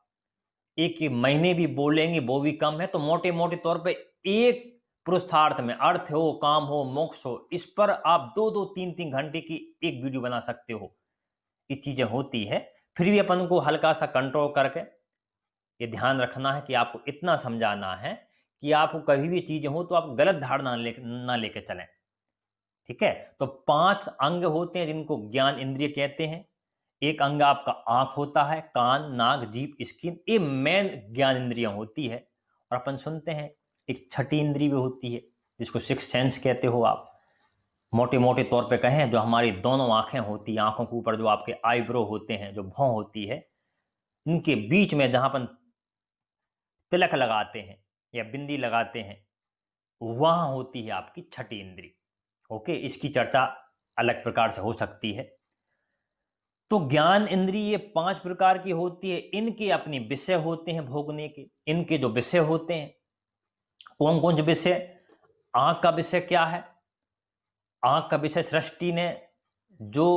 एक एक महीने भी बोलेंगे वो भी कम है। तो मोटे मोटे तौर पे एक पुरुषार्थ में, अर्थ हो, काम हो, मोक्ष हो, इस पर आप 2-2 3-3 घंटे की एक वीडियो बना सकते हो। ये चीजें होती है। फिर भी अपन को हल्का सा कंट्रोल करके ये ध्यान रखना है कि आपको इतना समझाना है कि आपको कभी भी चीजें हो तो आप गलत धारणा ना लेके चलें, ठीक है। तो 5 अंग होते हैं जिनको ज्ञान इंद्रिय कहते हैं। एक अंग आपका आंख होता है, कान, नाक, जीभ, स्किन, ये मेन ज्ञान इंद्रियां होती है। और अपन सुनते हैं एक छठी इंद्रिय भी होती है, जिसको सिक्स सेंस कहते हो आप। मोटे मोटे तौर पे कहें, जो हमारी दोनों आंखें होती हैं, आंखों के ऊपर जो आपके आईब्रो होते हैं, जो भौं होती है, इनके बीच में जहां अपन तिलक लगाते हैं या बिंदी लगाते हैं, वहां होती है आपकी छठी इंद्री। ओके, इसकी चर्चा अलग प्रकार से हो सकती है। तो ज्ञान इंद्रिय ये 5 प्रकार की होती है। इनके अपने विषय होते हैं भोगने के। इनके जो विषय होते हैं, कौन कौन से विषय? आंख का विषय क्या है? आंख का विषय सृष्टि ने जो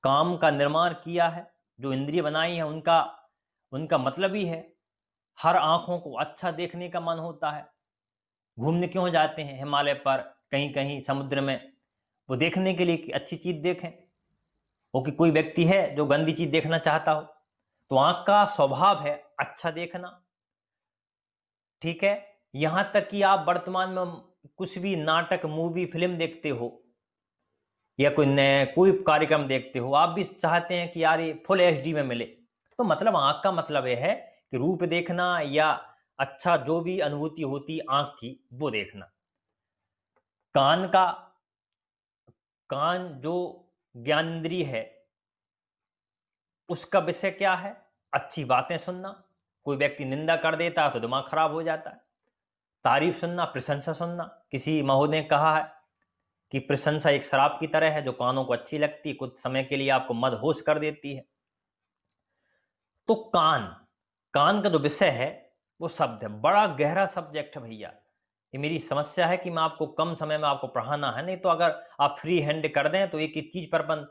काम का निर्माण किया है, जो इंद्रिय बनाई है, उनका उनका मतलब ही है। हर आंखों को अच्छा देखने का मन होता है। घूमने क्यों जाते हैं हिमालय पर, कहीं कहीं समुद्र में? वो देखने के लिए कि अच्छी चीज देखें। वो कि कोई व्यक्ति है जो गंदी चीज देखना चाहता हो? तो आंख का स्वभाव है अच्छा देखना। ठीक है। यहां तक कि आप वर्तमान में कुछ भी नाटक, मूवी, फिल्म देखते हो या कोई कार्यक्रम देखते हो, आप भी चाहते हैं कि यार ये फुल एचडी में मिले। तो मतलब आंख का मतलब यह है कि रूप देखना या अच्छा जो भी अनुभूति होती आंख की, वो देखना। कान का कान जो ज्ञानेंद्रिय है, उसका विषय क्या है? अच्छी बातें सुनना। कोई व्यक्ति निंदा कर देता है तो दिमाग खराब हो जाता है। तारीफ सुनना, प्रशंसा सुनना। किसी महोदय ने कहा है कि प्रशंसा एक शराब की तरह है जो कानों को अच्छी लगती है, कुछ समय के लिए आपको मदहोश कर देती है। तो कान कान का जो विषय है वो शब्द है। बड़ा गहरा सब्जेक्ट है भैया। ये मेरी समस्या है कि मैं आपको कम समय में आपको पढ़ाना है, नहीं तो अगर आप फ्री हैंड कर दें तो एक एक चीज पर अपन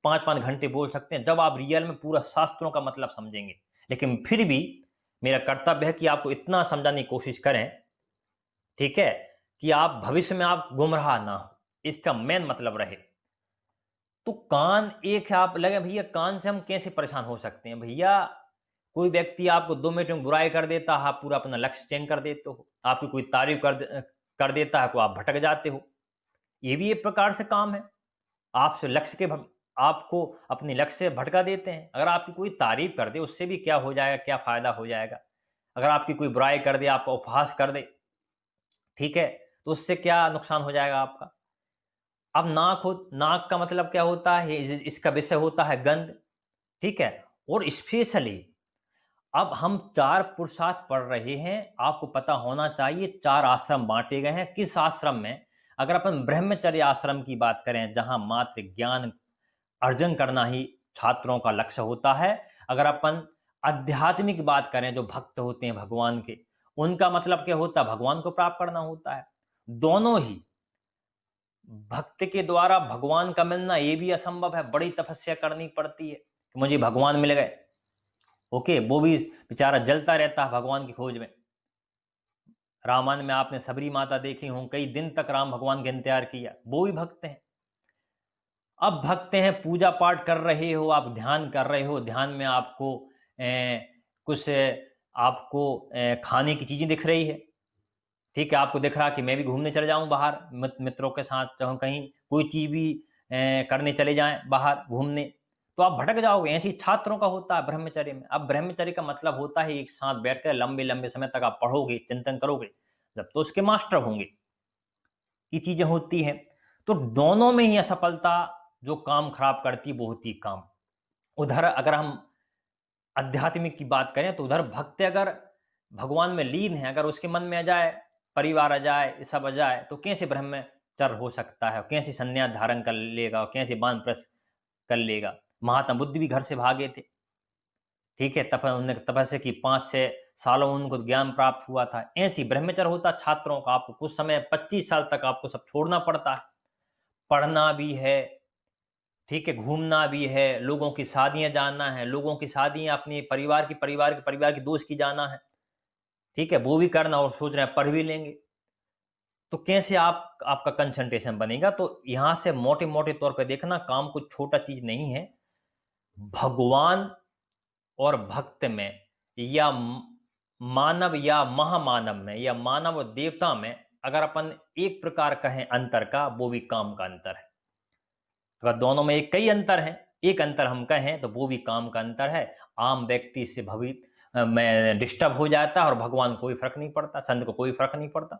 5-5 घंटे बोल सकते हैं, जब आप रियल में पूरा शास्त्रों का मतलब समझेंगे। लेकिन फिर भी मेरा कर्तव्य है कि आपको इतना समझाने की कोशिश करें, ठीक है, कि आप भविष्य में आप गुमराह ना हो, इसका मेन मतलब रहे। तो कान एक है। आप लगे भैया कान से हम कैसे परेशान हो सकते हैं? भैया कोई व्यक्ति आपको 2 मिनट में बुराई कर देता है, आप पूरा अपना लक्ष्य चेंज कर देते हो। आपकी कोई तारीफ कर देता है तो आप भटक जाते हो। ये भी एक प्रकार से काम है। आपसे आपको अपने लक्ष्य से भटका देते हैं। अगर आपकी कोई तारीफ कर दे, उससे भी क्या हो जाएगा, क्या फायदा हो जाएगा? अगर आपकी कोई बुराई कर दे, आपका उपहास कर दे, ठीक है, तो उससे क्या नुकसान हो जाएगा आपका? अब नाक का मतलब क्या होता है? इसका विषय होता है गंध। ठीक है। और स्पेशली अब हम 4 पुरुषार्थ पढ़ रहे हैं। आपको पता होना चाहिए 4 आश्रम बांटे गए हैं। किस आश्रम में? अगर अपन ब्रह्मचर्य आश्रम की बात करें, जहां मात्र ज्ञान अर्जन करना ही छात्रों का लक्ष्य होता है। अगर अपन आध्यात्मिक बात करें, जो भक्त होते हैं भगवान के, उनका मतलब क्या होता है? भगवान को प्राप्त करना होता है। दोनों ही। भक्त के द्वारा भगवान का मिलना ये भी असंभव है, बड़ी तपस्या करनी पड़ती है कि मुझे भगवान मिल गए। ओके, वो भी बेचारा जलता रहता है भगवान की खोज में। रामायण में आपने सबरी माता देखी हूं, कई दिन तक राम भगवान का इंतजार किया। वो भी भक्त हैं। अब भक्त हैं, पूजा पाठ कर रहे हो, आप ध्यान कर रहे हो, ध्यान में आपको कुछ आपको खाने की चीजें दिख रही है। ठीक है, आपको दिख रहा कि मैं भी घूमने चले जाऊं बाहर, मित्रों के साथ, चाहे कहीं कोई चीज भी करने चले जाएं बाहर घूमने, तो आप भटक जाओगे। ऐसी छात्रों का होता है ब्रह्मचर्य में। अब ब्रह्मचर्य का मतलब होता है एक साथ बैठकर लंबे लंबे समय तक आप पढ़ोगे, चिंतन करोगे, जब तो उसके मास्टर होंगे। ये चीजें होती हैं। तो दोनों में ही असफलता जो काम खराब करती वो होती काम। उधर अगर हम आध्यात्मिक की बात करें तो उधर भक्त अगर भगवान में लीन है, अगर उसके मन में आ जाए, परिवार आ जाए, ये सब आ जाए, तो कैसे ब्रह्मचर्य हो सकता है? कैसे संन्यास धारण कर लेगा? कैसे वानप्रस्थ कर लेगा? महात्मा बुद्ध भी घर से भागे थे। ठीक है, उन्होंने तपस्या की, 5-6 सालों उनको ज्ञान प्राप्त हुआ था। ऐसी ब्रह्मचर्य होता छात्रों का। आपको कुछ समय 25 साल तक आपको सब छोड़ना पड़ता है। पढ़ना भी है, ठीक है, घूमना भी है, लोगों की शादियां जानना है, लोगों की शादियां अपने परिवार की दोस्त की जाना है। ठीक है, वो भी करना, और सोच रहे हैं पढ़ भी लेंगे। तो कैसे आपका कंसंट्रेशन बनेगा? तो यहां से मोटे मोटे तौर पे देखना, काम कुछ छोटा चीज नहीं है। भगवान और भक्त में, या मानव या महामानव में, या मानव और देवता में, अगर अपन एक प्रकार कहें अंतर का, वो भी काम का अंतर है। अगर दोनों में कई अंतर हैं, एक अंतर हम कहें तो वो भी काम का अंतर है। आम व्यक्ति से भविष्य में डिस्टर्ब हो जाता है और भगवान को कोई फर्क नहीं पड़ता, संत को कोई फर्क नहीं पड़ता।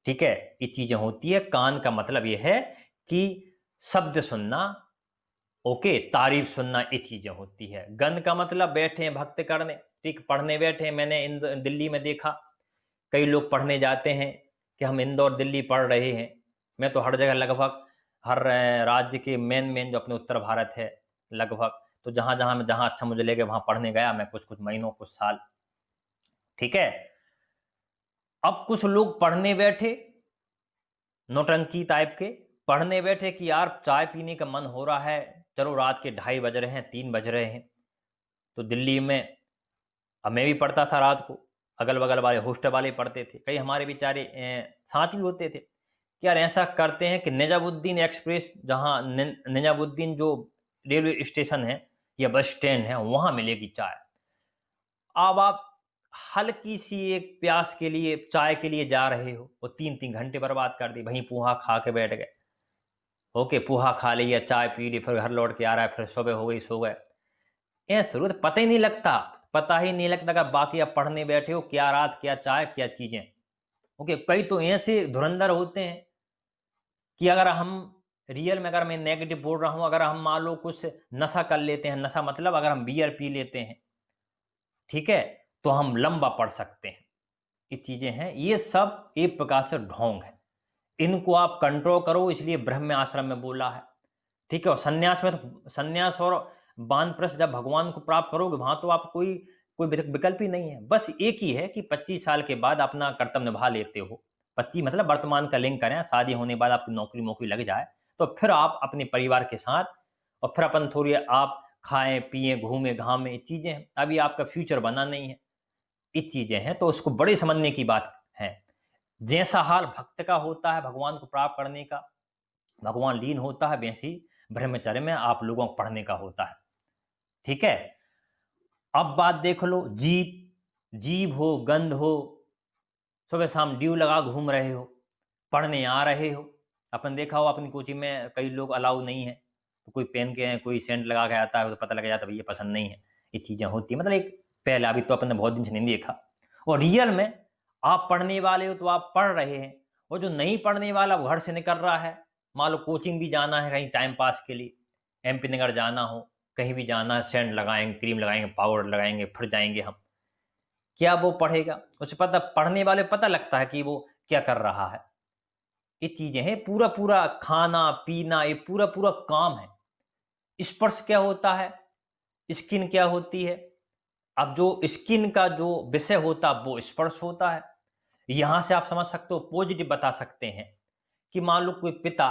ठीक है, ये चीजें होती है। कान का मतलब ये है कि शब्द सुनना, ओके, तारीफ सुनना, ये चीजें होती है। गंध का मतलब बैठे हैं भक्त करने, ठीक, पढ़ने बैठे हैं। मैंने दिल्ली में देखा, कई लोग पढ़ने जाते हैं कि हम इंदौर दिल्ली पढ़ रहे हैं। मैं तो हर जगह लगभग हर राज्य के मेन जो अपने उत्तर भारत है लगभग, तो जहाँ अच्छा मुझे लगे वहाँ पढ़ने गया मैं कुछ महीनों, कुछ साल। ठीक है। अब कुछ लोग पढ़ने बैठे, नौटंकी टाइप के, पढ़ने बैठे कि यार चाय पीने का मन हो रहा है, चलो रात के 2:30 बज रहे हैं, 3 बज रहे हैं। तो दिल्ली में, अब मैं भी पढ़ता था रात को, अगल बगल वाले हॉस्टल वाले पढ़ते थे, कई हमारे बेचारे साथ भी होते थे कि यार ऐसा करते हैं कि निजामुद्दीन एक्सप्रेस, जहाँ निजामुद्दीन जो रेलवे स्टेशन है या बस स्टैंड है, वहां मिलेगी चाय। अब आप हल्की सी एक प्यास के लिए, चाय के लिए जा रहे हो, और 3-3 घंटे बर्बाद कर दी, वहीं पोहा खा के बैठ गए। ओके, पोहा खा लिया, चाय पी ली, फिर घर लौट के आ रहा है, फिर सुबह हो गई, सो गए। ये शुरू तो पता ही नहीं लगता, पता ही नहीं लगता कि बाकी आप पढ़ने बैठे हो, क्या रात, क्या चाय, क्या चीजें। ओके, कई तो ऐसे धुरंधर होते हैं कि अगर हम रियल में, अगर मैं नेगेटिव बोल रहा हूं, अगर हम मान लो कुछ नशा कर लेते हैं, नशा मतलब अगर हम बियर पी लेते हैं, ठीक है, तो हम लंबा पढ़ सकते हैं। ये चीजें हैं, ये सब एक प्रकार से ढोंग है, इनको आप कंट्रोल करो, इसलिए ब्रह्म आश्रम में बोला है। ठीक है। और सन्यास में तो, सन्यास और वानप्रस्थ जब भगवान को प्राप्त करोगे, वहां तो आप कोई कोई विकल्प ही नहीं है, बस एक ही है कि 25 साल के बाद अपना कर्तव्य निभा लेते हो। 25 मतलब वर्तमान का लिंक करें, शादी होने के बाद आपकी नौकरी मोकरी लग जाए, तो फिर आप अपने परिवार के साथ, और फिर अपन थोड़ी आप खाएं पिए घूमे घामे, ये चीजें हैं। अभी आपका फ्यूचर बना नहीं है, ये चीजें हैं, तो उसको बड़े समझने की बात है। जैसा हाल भक्त का होता है भगवान को प्राप्त करने का, भगवान लीन होता है, वैसी ब्रह्मचर्य में आप लोगों को पढ़ने का होता है। ठीक है। अब बात देख लो, जीभ, जीभ हो, गंध हो, सुबह शाम ड्यू लगा घूम रहे हो, पढ़ने आ रहे हो। अपन देखा हो अपनी कोचिंग में कई लोग अलाउ नहीं है, तो कोई पेन के, कोई सेंट लगा के आता है, तो पता लग जाता है ये पसंद नहीं है। ये चीजें होती है, मतलब एक पहले, अभी तो अपन ने बहुत दिन से नहीं देखा। और रियल में आप पढ़ने वाले हो तो आप पढ़ रहे हैं, और जो नहीं पढ़ने वाला वो घर से निकल रहा है, मान लो कोचिंग भी जाना है कहीं टाइम पास के लिए, MP नगर जाना हो, कहीं भी जाना है, सेंट लगाएंगे, क्रीम लगाएंगे, पाउडर लगाएंगे, फिर जाएंगे हम, क्या वो पढ़ेगा? उसे पता, पढ़ने वाले पता लगता है कि वो क्या कर रहा है। ये चीजें हैं, पूरा पूरा खाना पीना, ये पूरा पूरा काम है। स्पर्श क्या होता है, स्किन क्या होती है, अब जो स्किन का जो विषय होता है वो स्पर्श होता है। यहां से आप समझ सकते हो, पॉजिटिव बता सकते हैं कि मान लो कोई पिता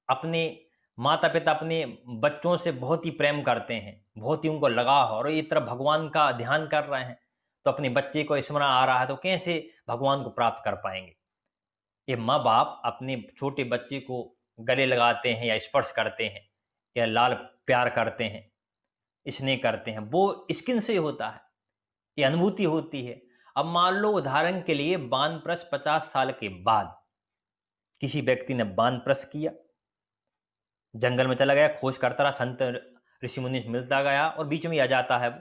अपने, माता पिता अपने बच्चों से बहुत ही प्रेम करते हैं, बहुत ही उनको लगाव है, और ये तरफ भगवान का ध्यान कर रहे हैं, तो अपने बच्चे को स्मरण आ रहा है, तो कैसे भगवान को प्राप्त कर पाएंगे? ये माँ बाप अपने छोटे बच्चे को गले लगाते हैं या स्पर्श करते हैं या लाल प्यार करते हैं, स्नेह करते हैं, वो स्किन से होता है, ये अनुभूति होती है। अब मान लो उदाहरण के लिए वानप्रस्थ 50 साल के बाद किसी व्यक्ति ने वानप्रस्थ किया, जंगल में चला गया, खोज करता रहा, संत ऋषि मुनि से मिलता गया, और बीच में ही आ जाता है वो।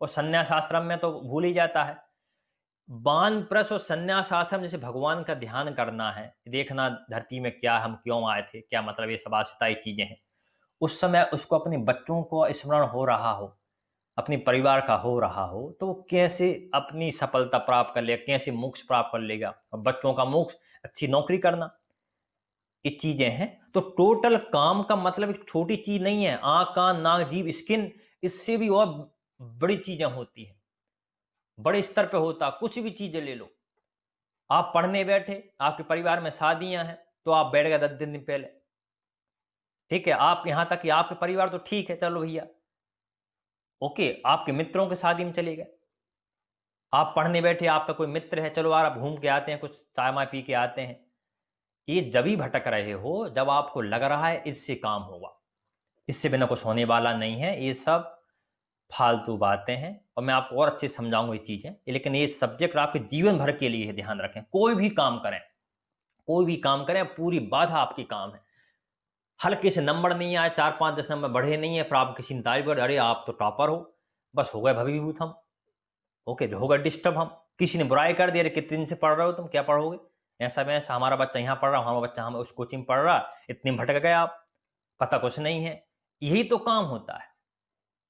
और संन्यास आश्रम में तो भूल ही जाता है। वानप्रस्थ और संन्यास आश्रम जैसे भगवान का ध्यान करना है, देखना धरती में क्या, हम क्यों आए थे, क्या मतलब, ये सब आस्थाई चीजें हैं। उस समय उसको अपने बच्चों को स्मरण हो रहा हो, अपने परिवार का हो रहा हो, तो वो कैसे अपनी सफलता प्राप्त कर लेगा, कैसे मोक्ष प्राप्त कर लेगा, और बच्चों का मोक्ष, अच्छी नौकरी करना, ये चीजें हैं। तो टोटल काम का मतलब एक छोटी चीज नहीं है, आंख कान नाक जीभ स्किन, इससे भी और बड़ी चीजें होती हैं, बड़े स्तर पे होता, कुछ भी चीजें ले लो। आप पढ़ने बैठे, आपके परिवार में शादियां हैं, तो आप बैठ गए 10 दिन पहले, ठीक है, आप यहां तक कि आपके परिवार तो ठीक है, चलो भैया, ओके, आपके मित्रों के शादी में चले गए, आप पढ़ने बैठे, आपका कोई मित्र है, चलो यार आप घूम के आते हैं, कुछ चाय माय पी के आते हैं। ये जब ही भटक रहे हो जब आपको लग रहा है इससे काम होगा, इससे बिना कुछ होने वाला नहीं है, ये सब फालतू बातें हैं, और मैं आपको और अच्छे से समझाऊंगा ये चीजें। लेकिन ये सब्जेक्ट आपके जीवन भर के लिए है, ध्यान रखें। कोई भी काम करें, कोई भी काम करें, पूरी बाधा आपकी काम है। हल्के से नंबर नहीं आए, 4 5 10 नंबर बढ़े नहीं है, फिर आप किसी ने तारीफ कर, अरे आप तो टॉपर हो, बस हो गए भवीभूत हम, ओके, हो गए डिस्टर्ब हम। किसी ने बुराई कर दिया, अरे कितने दिन से पढ़ रहे हो तुम, क्या पढ़ोगे, ऐसा वैसा, हमारा बच्चा यहाँ पढ़ रहा, हमारा बच्चा हम उस कोचिंग पढ़ रहा, इतने में भटक गए आप, पता कुछ नहीं है। यही तो काम होता है।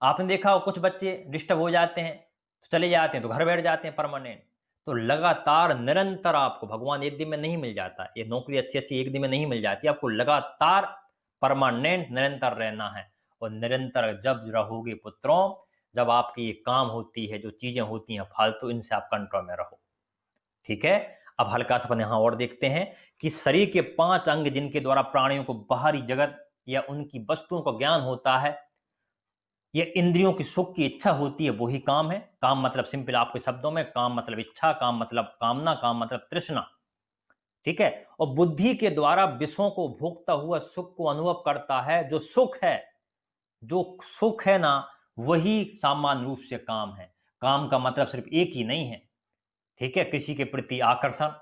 आपने देखा हो कुछ बच्चे डिस्टर्ब हो जाते हैं तो चले जाते हैं, तो घर बैठ जाते हैं परमानेंट। तो लगातार निरंतर आपको, भगवान एक दिन में नहीं मिल जाता, ये नौकरी अच्छी अच्छी एक दिन में नहीं मिल जाती, आपको लगातार परमानेंट निरंतर रहना है। और निरंतर जब रहोगे पुत्रों, जब आपकी ये काम होती है, जो चीजें होती हैं फालतू, इनसे आप कंट्रोल में रहो। ठीक है, अब हल्का सा अपन यहां और देखते हैं कि शरीर के 5 अंग जिनके द्वारा प्राणियों को बाहरी जगत या उनकी वस्तुओं का ज्ञान होता है, ये इंद्रियों की सुख की इच्छा होती है, वही काम है। काम मतलब सिंपल आपके शब्दों में, काम मतलब इच्छा, काम मतलब कामना, काम मतलब तृष्णा। ठीक है, और बुद्धि के द्वारा विषयों को भोगता हुआ सुख को अनुभव करता है। जो सुख है, जो सुख है ना, वही सामान्य रूप से काम है। काम का मतलब सिर्फ एक ही नहीं है। ठीक है, किसी के प्रति आकर्षण,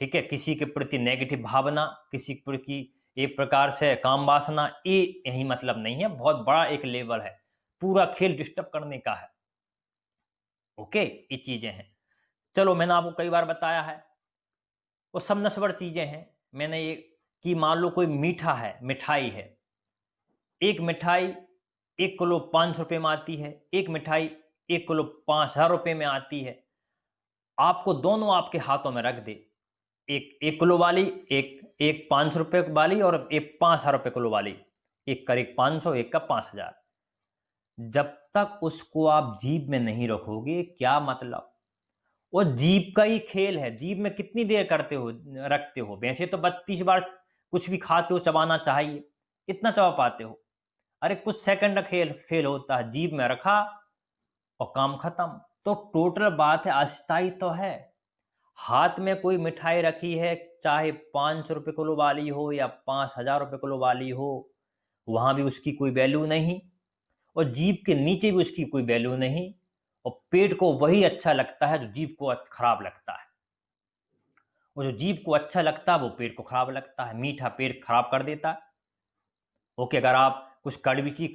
ठीक है, किसी के प्रति नेगेटिव भावना, किसी के प्रति एक प्रकार से काम वासना, ये यही मतलब नहीं है, बहुत बड़ा एक लेवल है, पूरा खेल डिस्टर्ब करने का है। ओके, ये चीजें हैं। चलो, मैंने आपको कई बार बताया है, वो सब नश्वर चीजें हैं। मैंने ये कि मान लो कोई मीठा है, मिठाई है, एक मिठाई 1 किलो 500 रुपये में आती है, एक मिठाई 1 किलो 5000 रुपये में आती है। आपको दोनों आपके हाथों में रख दे, एक 1 किलो वाली, एक एक 500 रुपये वाली और एक 5000 रुपये किलो वाली, एक का एक 500, एक का 5000। जब तक उसको आप जीभ में नहीं रखोगे, क्या मतलब? वो जीभ का ही खेल है। जीभ में कितनी देर करते हो, रखते हो? वैसे तो 32 बार कुछ भी खाते हो, चबाना चाहिए, इतना चबा पाते हो? अरे कुछ सेकंड का खेल खेल होता है, जीभ में रखा और काम खत्म। तो टोटल बात है, अस्थाई तो है। हाथ में कोई मिठाई रखी है, चाहे 500 रुपये किलो वाली हो या 5000 रुपये किलो वाली हो, वहां भी उसकी कोई वैल्यू नहीं, और जीभ के नीचे भी उसकी कोई वैल्यू नहीं। और पेट को वही अच्छा लगता है जो जीभ को खराब लगता है, और जो जीभ को अच्छा लगता है वो पेट को खराब लगता है। मीठा पेट खराब कर देता है। ओके, अगर आप कुछ कड़वी चीज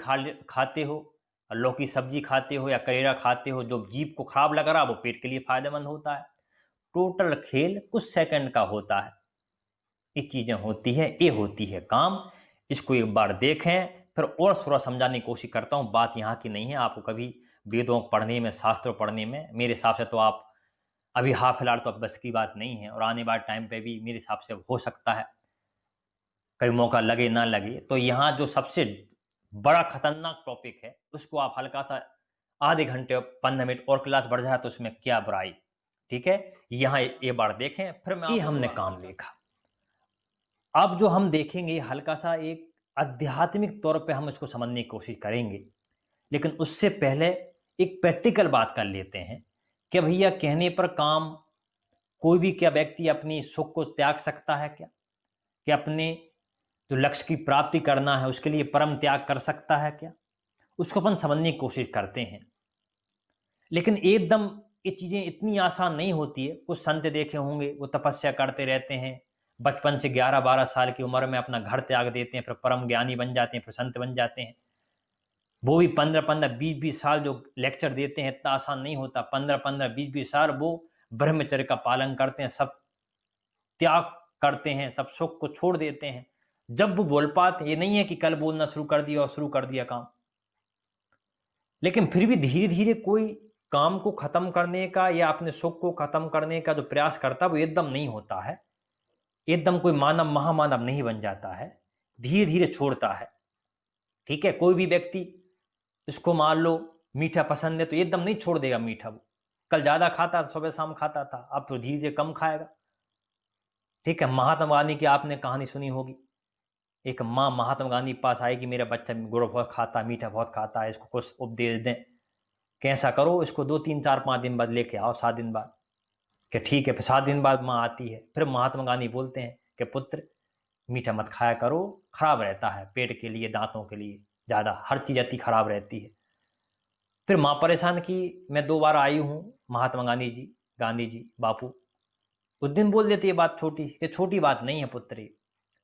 खाते हो, लौकी सब्जी खाते हो या करेला खाते हो, जो जीभ को खराब लग रहा है वो पेट के लिए फायदेमंद होता है। टोटल खेल कुछ सेकंड का होता है। ये चीजें होती है, ये होती है काम। इसको एक बार देखें, फिर और थोड़ा समझाने की कोशिश करता हूँ। बात यहाँ की नहीं है। आपको कभी वेदों पढ़ने में, शास्त्र पढ़ने में, मेरे हिसाब से तो आप अभी फिलहाल तो अब बस की बात नहीं है, और आने वाले टाइम पे भी मेरे हिसाब से हो सकता है, कभी मौका लगे ना लगे। तो यहाँ जो सबसे बड़ा खतरनाक टॉपिक है, उसको आप हल्का सा आधे घंटे 15 मिनट और क्लास बढ़ जाए तो उसमें क्या बुराई। ठीक है, यहाँ ये बार देखें, फिर मैं ये हमने काम देखा। अब जो हम देखेंगे, हल्का सा एक आध्यात्मिक तौर पे हम इसको समझने की कोशिश करेंगे, लेकिन उससे पहले एक प्रैक्टिकल बात कर लेते हैं कि भैया कहने पर काम, कोई भी क्या व्यक्ति अपनी सुख को त्याग सकता है क्या? कि अपने जो लक्ष्य की प्राप्ति करना है उसके लिए परम त्याग कर सकता है क्या? उसको अपन समझने की कोशिश करते हैं। लेकिन एकदम ये चीजें इतनी आसान नहीं होती है। कुछ संत देखे होंगे, वो तपस्या करते रहते हैं, बचपन से 11-12 साल की उम्र में अपना घर त्याग देते हैं, फिर परम ज्ञानी बन जाते हैं, फिर संत बन जाते हैं। वो भी 15-15, 20-20 साल जो लेक्चर देते हैं, इतना आसान नहीं होता। 15-15, 20-20 साल वो ब्रह्मचर्य का पालन करते हैं, सब त्याग करते हैं, सब सुख को छोड़ देते हैं। जब वो बोल पाते, ये नहीं है कि कल बोलना शुरू कर दिया और शुरू कर दिया काम। लेकिन फिर भी धीरे धीरे कोई काम को खत्म करने का या अपने सुख को खत्म करने का जो प्रयास करता है, वो एकदम नहीं होता है। एकदम कोई मानव महामानव नहीं बन जाता है, धीरे धीरे छोड़ता है। ठीक है, कोई भी व्यक्ति, इसको मान लो मीठा पसंद है तो एकदम नहीं छोड़ देगा मीठा। वो कल ज्यादा खाता था, सुबह शाम खाता था, अब तो धीरे धीरे कम खाएगा। ठीक है, महात्मा गांधी की आपने कहानी सुनी होगी। एक माँ महात्मा गांधी के पास आई कि मेरा बच्चा गुड़ बहुत खाता है, मीठा बहुत खाता है, इसको कुछ उपदेश दें। कैसा करो, इसको 2-3-4-5 दिन बाद लेके आओ, 7 दिन बाद। कि ठीक है, फिर 7 दिन बाद माँ आती है। फिर महात्मा गांधी बोलते हैं कि पुत्र, मीठा मत खाया करो, खराब रहता है पेट के लिए, दांतों के लिए, ज़्यादा हर चीज़ अति खराब रहती है। फिर माँ परेशान की, मैं 2 बार आई हूँ महात्मा गांधी जी बापू। उस दिन बोल देती है बात छोटी, कि छोटी बात नहीं है पुत्र ये।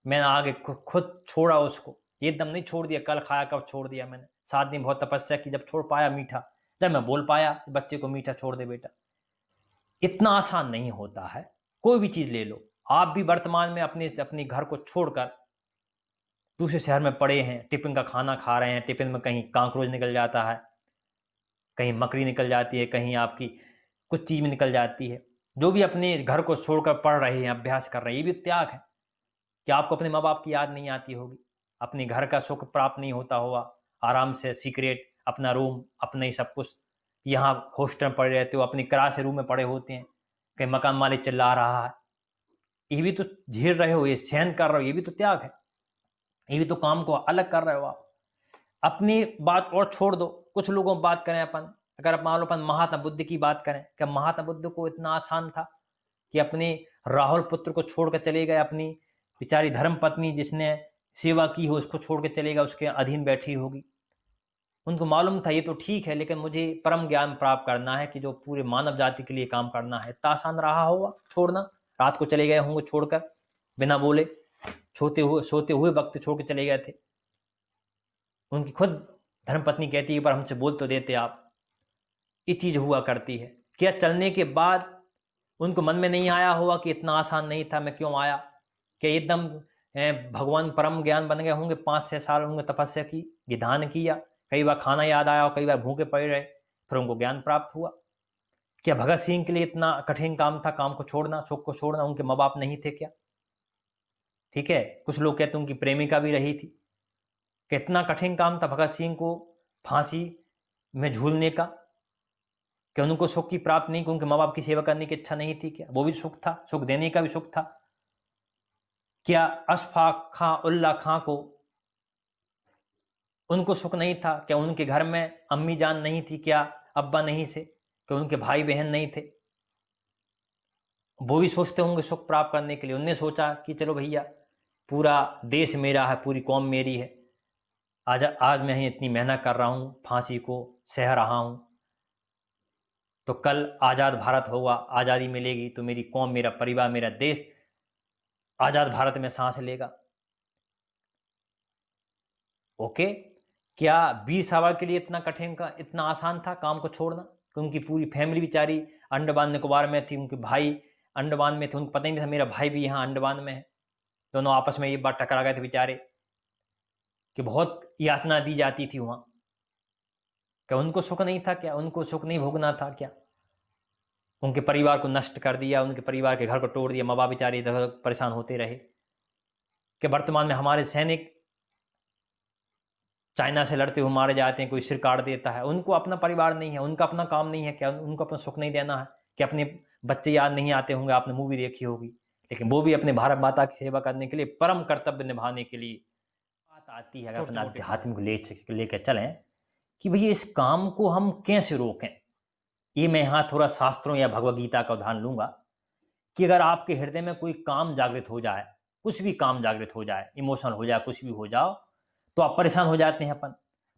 मैंने आगे खुद छोड़ा उसको, एकदम नहीं छोड़ दिया, कल खाया कब छोड़ दिया मैंने। 7 दिन बहुत तपस्या की, जब छोड़ पाया मीठा, जब मैं बोल पाया बच्चे को मीठा छोड़ दे बेटा। इतना आसान नहीं होता है। कोई भी चीज ले लो, आप भी वर्तमान में अपनी घर को छोड़कर दूसरे शहर में पड़े हैं, टिफिन का खाना खा रहे हैं, टिफिन में कहीं कांकरोच निकल जाता है, कहीं मकड़ी निकल जाती है, कहीं आपकी कुछ चीज में निकल जाती है। जो भी अपने घर को छोड़कर पढ़ रहे हैं, अभ्यास कर रहे हैं, ये भी त्याग है। क्या आपको अपने माँ-बाप की याद नहीं आती होगी? अपने घर का सुख प्राप्त नहीं होता होगा? आराम से सीक्रेट अपना रूम, अपना ही सब कुछ। यहाँ हॉस्टल में पड़े रहते हो, अपनी किराए से रूम में पड़े होते हैं, कहीं मकान मालिक चिल्ला रहा है। ये भी तो झेल रहे हो, ये सहन कर रहे हो, ये भी तो त्याग है। ये भी तो काम को अलग कर रहे हो आप। अपनी बात और छोड़ दो, कुछ लोगों की बात करें अपन, अगर आप मान लो अपन महात्मा बुद्ध की बात करें, क्या महात्मा बुद्ध को इतना आसान था कि अपने राहुल पुत्र को छोड़कर चले गए, अपनी बेचारी धर्म पत्नी जिसने सेवा की हो उसको छोड़ के चले गए, उसके अधीन बैठी होगी। उनको मालूम था ये तो ठीक है, लेकिन मुझे परम ज्ञान प्राप्त करना है कि जो पूरे मानव जाति के लिए काम करना है। इतना आसान रहा होगा छोड़ना? रात को चले गए होंगे छोड़कर, बिना बोले, सोते हुए वक्त छोड़ के चले गए थे। उनकी खुद धर्मपत्नी कहती है पर हमसे बोल तो देते आप। ये चीज हुआ करती है। क्या चलने के बाद उनको मन में नहीं आया होगा कि इतना आसान नहीं था, मैं क्यों आया? क्या एकदम भगवान परम ज्ञान बन गए होंगे? 5-6 साल होंगे तपस्या की, विधान किया, कई बार खाना याद आया और कई बार भूखे पड़े रहे, फिर उनको ज्ञान प्राप्त हुआ। क्या भगत सिंह के लिए इतना कठिन काम था, काम को छोड़ना, सुख को छोड़ना? उनके माँ बाप नहीं थे क्या? ठीक है, कुछ लोग कहते उनकी प्रेमिका भी रही थी। कितना कठिन काम था भगत सिंह को फांसी में झूलने का? क्या उनको सुख की प्राप्त नहीं, कि उनके माँ बाप की सेवा करने की इच्छा नहीं थी क्या? वो भी सुख था, सुख देने का भी सुख था। क्या अशफाक खां उल्ला खां को उनको सुख नहीं था? क्या उनके घर में अम्मी जान नहीं थी? क्या अब्बा नहीं थे? क्या उनके भाई बहन नहीं थे? वो भी सोचते होंगे सुख प्राप्त करने के लिए। उनने सोचा कि चलो भैया, पूरा देश मेरा है, पूरी कौम मेरी है, आज मैं ही इतनी मेहनत कर रहा हूं, फांसी को सह रहा हूं, तो कल आजाद भारत होगा, आजादी मिलेगी तो मेरी कौम, मेरा परिवार, मेरा देश आजाद भारत में सांस लेगा। ओके, क्या 20 आवर के लिए इतना कठिन का, इतना आसान था काम को छोड़ना? कि उनकी पूरी फैमिली बेचारी अंडमान निकोबार में थी, उनके भाई अंडमान में थे, उनको पता ही नहीं था मेरा भाई भी यहाँ अंडमान में है। दोनों आपस में ये बात टकरा गए थे बेचारे, कि बहुत यातना दी जाती थी वहां। क्या उनको सुख नहीं था? क्या उनको सुख नहीं भोगना था क्या? उनके परिवार को नष्ट कर दिया, उनके परिवार के घर को तोड़ दिया, माँ बाप बेचारे इधर परेशान होते रहे। कि वर्तमान में हमारे सैनिक चाइना से लड़ते हुए मारे जाते हैं, कोई सिर काट देता है, उनको अपना परिवार नहीं है, उनका अपना काम नहीं है क्या? उनको अपना सुख नहीं देना है कि अपने बच्चे याद नहीं आते होंगे? आपने मूवी देखी होगी, लेकिन वो भी अपने भारत माता की सेवा करने के लिए, परम कर्तव्य निभाने के लिए। बात आती है अगर अपना आध्यात्म को लेकर चलें कि भैया इस काम को हम कैसे रोकें। ये मैं यहाँ थोड़ा शास्त्रों या भगवत गीता का उदाहरण लूंगा कि अगर आपके हृदय में कोई काम जागृत हो जाए, कुछ भी काम जागृत हो जाए, इमोशनल हो जाए, कुछ भी हो जाओ, तो आप परेशान हो जाते हैं अपन।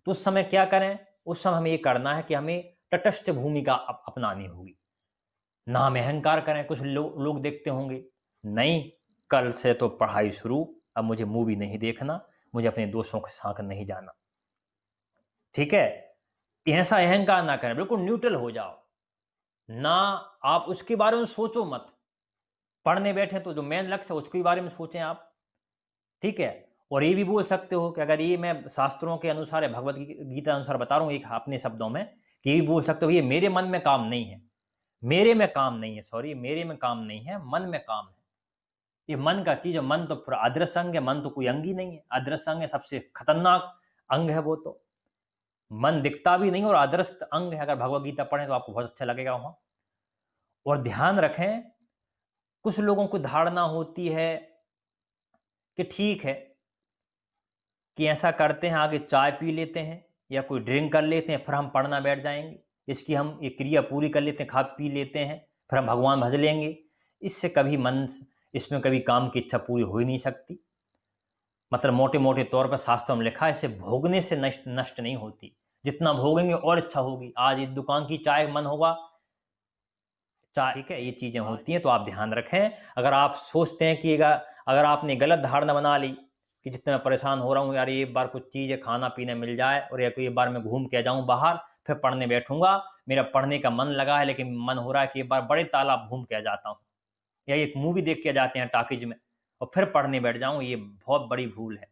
तो उस समय क्या करें? उस समय हमें ये करना है कि हमें तटस्थ भूमिका अपनानी होगी, ना हम अहंकार करें। कुछ लोग देखते होंगे, नहीं कल से तो पढ़ाई शुरू, अब मुझे मूवी नहीं देखना, मुझे अपने दोस्तों के साथ नहीं जाना। ठीक है, ऐसा अहंकार ना करें, बिल्कुल न्यूट्रल हो जाओ ना। आप उसके बारे में सोचो मत। पढ़ने बैठे तो जो मेन लक्ष्य है उसके बारे में सोचें आप। ठीक है, और ये भी बोल सकते हो कि अगर ये मैं शास्त्रों के अनुसार या भगवत गीता अनुसार बता रहा हूं एक अपने शब्दों में, कि ये भी बोल सकते हो ये मेरे मन में काम नहीं है, मेरे में काम नहीं है, सॉरी, मेरे में काम नहीं है, मन में काम है। ये मन का चीज है, मन तो पूरा अदृश्य अंग है, मन तो कोई अंग ही नहीं है। अदृश्य अंग है, सबसे खतरनाक अंग है वो तो। मन दिखता भी नहीं और अदृश्य अंग है। अगर भगवत गीता पढ़ें तो आपको बहुत अच्छा लगेगा वहां। और ध्यान रखें, कुछ लोगों को धारणा होती है कि ठीक है, कि ऐसा करते हैं, आगे चाय पी लेते हैं या कोई ड्रिंक कर लेते हैं, फिर हम पढ़ना बैठ जाएंगे, इसकी हम ये क्रिया पूरी कर लेते हैं, खा पी लेते हैं, फिर हम भगवान भज लेंगे। इससे कभी मन, इसमें कभी काम की इच्छा पूरी हो ही नहीं सकती। मतलब मोटे मोटे तौर पर शास्त्रों में लिखा है, इसे भोगने से नष्ट नहीं होती, जितना भोगेंगे और इच्छा होगी। आज इस दुकान की चाय मन होगा चाय, ठीक है, ये चीजें होती हैं। तो आप ध्यान रखें, अगर आप सोचते हैं कि अगर आपने गलत धारणा बना ली कि जितना मैं परेशान हो रहा हूँ यार, एक बार कुछ चीज़ खाना पीने मिल जाए और या कोई एक बार मैं घूम के जाऊँ बाहर, फिर पढ़ने बैठूंगा, मेरा पढ़ने का मन लगा है लेकिन मन हो रहा है कि एक बार बड़े तालाब घूम के आ जाता हूँ या एक मूवी देख के जाते हैं टॉकीज में और फिर पढ़ने बैठ जाऊँ, ये बहुत बड़ी भूल है।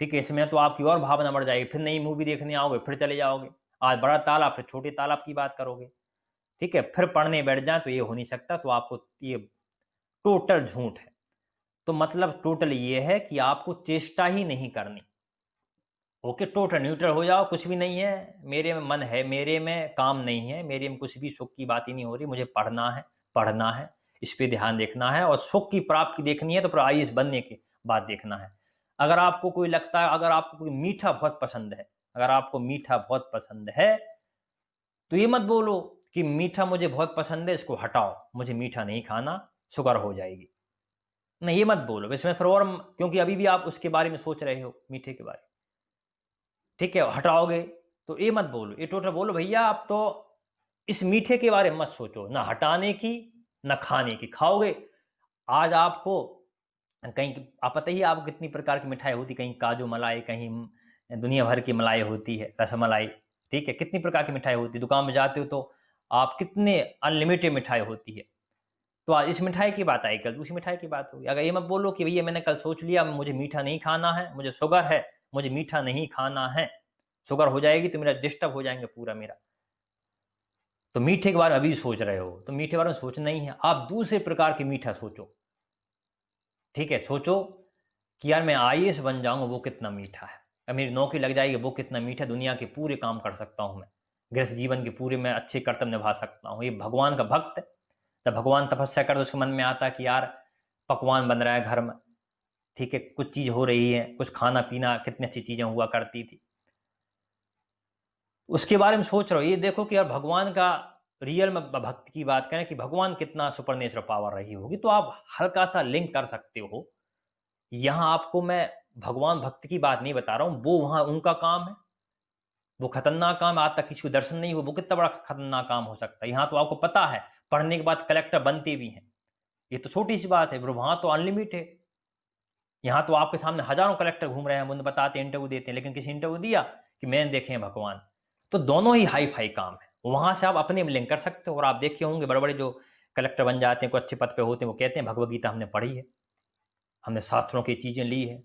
ठीक है, इसमें तो आपकी और भावना बढ़ जाएगी, फिर नई मूवी देखने आओगे, फिर चले जाओगे, आज बड़ा तालाब फिर छोटे तालाब की बात करोगे। ठीक है, फिर पढ़ने बैठ जाए तो ये हो नहीं सकता, तो आपको ये टोटल झूठ है। तो मतलब टोटल ये है कि आपको चेष्टा ही नहीं करनी। ओके, टोटल न्यूट्रल हो जाओ, कुछ भी नहीं है, मेरे में मन है, मेरे में काम नहीं है, मेरे में कुछ भी सुख की बात ही नहीं हो रही, मुझे पढ़ना है, इस पे ध्यान देखना है और सुख की प्राप्ति देखनी है तो फिर आईएएस बनने के बाद देखना है। अगर आपको कोई लगता है, अगर आपको कोई मीठा बहुत पसंद है, अगर आपको मीठा बहुत पसंद है तो ये मत बोलो कि मीठा मुझे बहुत पसंद है, इसको हटाओ, मुझे मीठा नहीं खाना, शुगर हो जाएगी। नहीं, ये मत बोलो, इसमें फिर और क्योंकि अभी भी आप उसके बारे में सोच रहे हो, मीठे के बारे में। ठीक है, हटाओगे तो ये मत बोलो, ये टोटल बोलो भैया आप तो इस मीठे के बारे में मत सोचो, ना हटाने की ना खाने की। खाओगे आज आपको कहीं, आप पता ही है आपको कितनी प्रकार की मिठाई होती, कहीं काजू मलाई, कहीं दुनिया भर की मलाई होती है, रसमलाई। ठीक है, कितनी प्रकार की मिठाई होती है, दुकान में जाते हो तो आप कितने अनलिमिटेड मिठाई होती है। तो आज इस मिठाई की बात आई, कल दूसरी मिठाई की बात होगी। अगर ये मत बोलो कि भैया मैंने कल सोच लिया मुझे मीठा नहीं खाना है, मुझे शुगर है, मुझे मीठा नहीं खाना है, शुगर हो जाएगी तो मेरा डिस्टर्ब हो जाएंगे पूरा मेरा। तो मीठे के बारे में अभी सोच रहे हो तो मीठे के बारे में सोचना ही है, आप दूसरे प्रकार की मीठा सोचो। ठीक है, सोचो कि यार मैं आईएएस बन जाऊंगा, वो कितना मीठा है, अब मेरी नौकरी लग जाएगी, वो कितना मीठा है, दुनिया के पूरे काम कर सकता हूं मैं, गृहस्थ जीवन के पूरे मैं अच्छे कर्तव्य निभा सकता हूं। ये भगवान का भक्त है, जब भगवान तपस्या कर तो उसके मन में आता है कि यार पकवान बन रहा है घर में, ठीक है, कुछ चीज हो रही है, कुछ खाना पीना, कितनी अच्छी चीजें हुआ करती थी, उसके बारे में सोच रहे हो। ये देखो कि यार भगवान का रियल में भक्ति की बात करें कि भगवान कितना सुपर नेचुरल पावर रही होगी, तो आप हल्का सा लिंक कर सकते हो। यहाँ आपको मैं भगवान भक्ति की बात नहीं बता रहा हूँ, वो वहां उनका काम है, वो खतरनाक काम है, आज तक किसी को दर्शन नहीं हुआ, वो कितना बड़ा खतरनाक काम हो सकता है। यहाँ तो आपको पता है, पढ़ने के बाद कलेक्टर बनते भी हैं, ये तो छोटी सी बात है, वहां तो अनलिमिटेड है। यहाँ तो आपके सामने हजारों कलेक्टर घूम रहे हैं, मुझे बताते हैं, इंटरव्यू देते हैं, लेकिन किसी इंटरव्यू दिया कि मैंने देखे हैं भगवान। तो दोनों ही हाई फाई काम है, वहां से आप अपने में लिंक कर सकते हो। और आप देखे होंगे बड़े बड़े जो कलेक्टर बन जाते हैं, कोई अच्छे पद पे होते हैं, वो कहते हैं भगवत गीता हमने पढ़ी है, हमने शास्त्रों की चीजें ली है।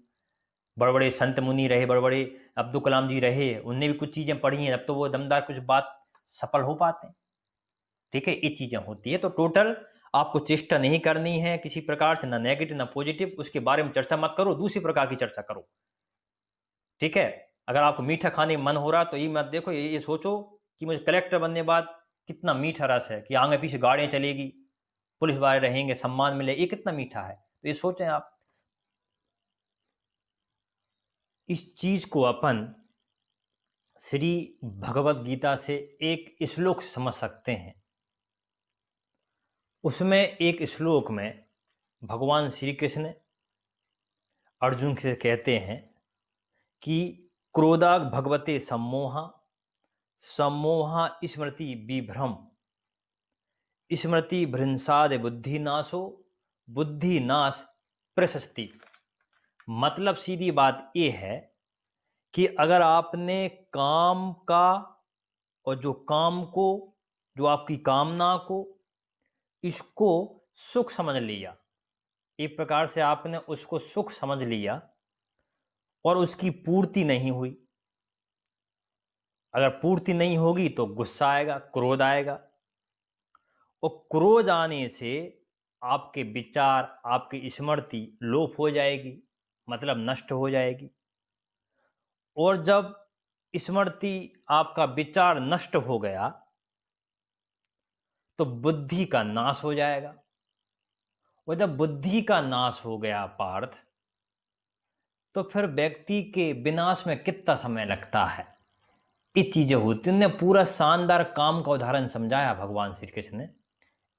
बड़े बड़े संत मुनि रहे, बड़े बड़े अब्दुल कलाम जी रहे, उनने भी कुछ चीजें पढ़ी हैं, अब तो वो दमदार कुछ बात सफल हो पाते हैं। ठीक है, ये चीजें होती है। तो टोटल आपको चेष्टा नहीं करनी है किसी प्रकार से, ना नेगेटिव ना पॉजिटिव, उसके बारे में चर्चा मत करो, दूसरी प्रकार की चर्चा करो। ठीक है, अगर आपको मीठा खाने का मन हो रहा तो ये मत देखो, ये सोचो कि मुझे कलेक्टर बनने के बाद कितना मीठा रस है, कि आगे पीछे गाड़ियां चलेगी, पुलिस वाले रहेंगे, सम्मान मिले, ये कितना मीठा है, तो ये सोचें आप। इस चीज को अपन श्री भगवत गीता से एक श्लोक समझ सकते हैं। उसमें एक श्लोक में भगवान श्री कृष्ण अर्जुन से कहते हैं कि क्रोधाग भगवते सम्मोहा, सम्मोहा स्मृति विभ्रम, स्मृति भ्रंसाद बुद्धिनाशो, बुद्धिनाश प्रशस्ति। मतलब सीधी बात यह है कि अगर आपने काम का और जो काम को, जो आपकी कामना को, इसको सुख समझ लिया, एक प्रकार से आपने उसको सुख समझ लिया और उसकी पूर्ति नहीं हुई, अगर पूर्ति नहीं होगी तो गुस्सा आएगा, क्रोध आएगा, और क्रोध आने से आपके विचार, आपकी स्मृति लोप हो जाएगी, मतलब नष्ट हो जाएगी। और जब स्मृति, आपका विचार नष्ट हो गया तो बुद्धि का नाश हो जाएगा। और जब बुद्धि का नाश हो गया पार्थ, तो फिर व्यक्ति के विनाश में कितना समय लगता है, ये चीजें होती। उन्होंने पूरा शानदार काम का उदाहरण समझाया भगवान श्री कृष्ण ने,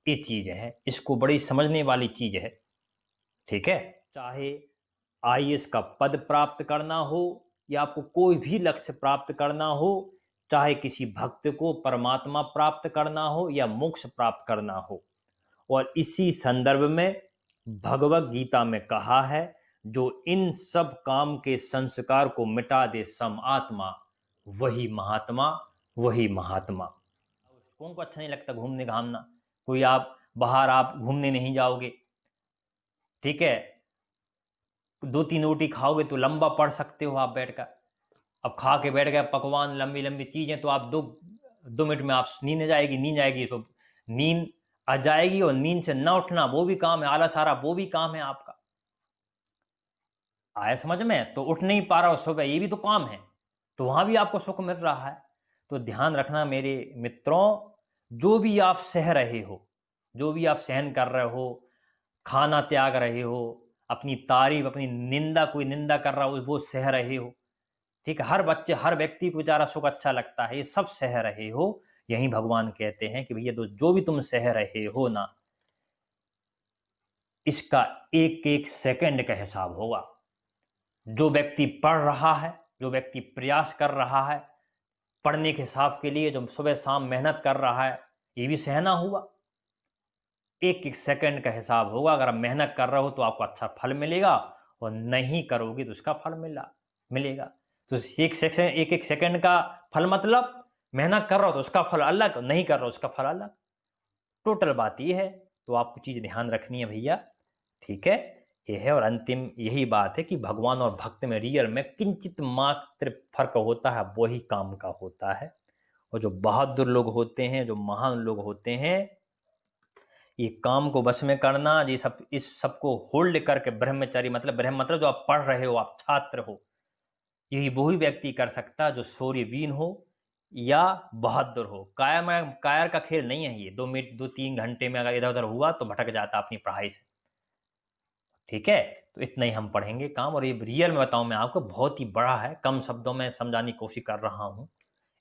ये चीज है, इसको बड़ी समझने वाली चीज है। ठीक है, चाहे आईएएस का पद प्राप्त करना हो या आपको कोई भी लक्ष्य प्राप्त करना हो, चाहे किसी भक्त को परमात्मा प्राप्त करना हो या मोक्ष प्राप्त करना हो, और इसी संदर्भ में भगवत गीता में कहा है, जो इन सब काम के संस्कार को मिटा दे सम आत्मा, वही महात्मा, वही महात्मा। कौन को अच्छा नहीं लगता घूमने घामना, कोई आप बाहर आप घूमने नहीं जाओगे, ठीक है, 2-3 रोटी खाओगे तो लंबा पढ़ सकते हो आप बैठकर। अब खा के बैठ गए पकवान, लंबी लंबी चीजें, तो आप 2 मिनट में आप नींद जाएगी, नींद आएगी तो नींद आ जाएगी और नींद से न उठना वो भी काम है, आलस आ रहा वो भी काम है आपका। आया समझ में? तो उठ नहीं पा रहा हो सुबह, ये भी तो काम है, तो वहां भी आपको सुख मिल रहा है। तो ध्यान रखना मेरे मित्रों, जो भी आप सह रहे हो, जो भी आप सहन कर रहे हो, खाना त्याग रहे हो, अपनी तारीफ अपनी निंदा, कोई निंदा कर रहा हो वो सह रहे हो, ठीक है, हर बच्चे हर व्यक्ति को बेचारा सुख अच्छा लगता है, ये सब सह रहे हो। यही भगवान कहते हैं कि भैया जो भी तुम सह रहे हो ना, इसका एक एक सेकंड का हिसाब होगा। जो व्यक्ति पढ़ रहा है, जो व्यक्ति प्रयास कर रहा है पढ़ने के हिसाब के लिए, जो सुबह शाम मेहनत कर रहा है, ये भी सहना हुआ। एक एक सेकंड का हिसाब होगा। अगर आप मेहनत कर रहे हो तो आपको अच्छा फल मिलेगा, और नहीं करोगे तो उसका फल मिलेगा। तो एक एक सेकंड का फल मतलब मेहनत कर रहा हो तो उसका फल अलग, नहीं कर रहा हो उसका फल अलग। टोटल बात ये है। तो आपको चीज ध्यान रखनी है भैया, ठीक है। ये है, और अंतिम यही बात है कि भगवान और भक्त में रियल में किंचित मात्र फर्क होता है, वही काम का होता है। और जो बहादुर लोग होते हैं, जो महान लोग होते हैं, ये काम को बस में करना, ये सब, इस सबको होल्ड करके ब्रह्मचारी मतलब ब्रह्म मतलब जो आप पढ़ रहे हो, आप छात्र हो, यही वही व्यक्ति कर सकता जो शौर्यवीन हो या बहादुर हो। कायर का खेल नहीं है ये। 2 मिनट 2-3 घंटे में अगर इधर उधर हुआ तो भटक जाता अपनी पढ़ाई से, ठीक है। तो इतना ही हम पढ़ेंगे काम, और ये रियल में बताऊं मैं आपको बहुत ही बड़ा है, कम शब्दों में समझाने की कोशिश कर रहा हूं।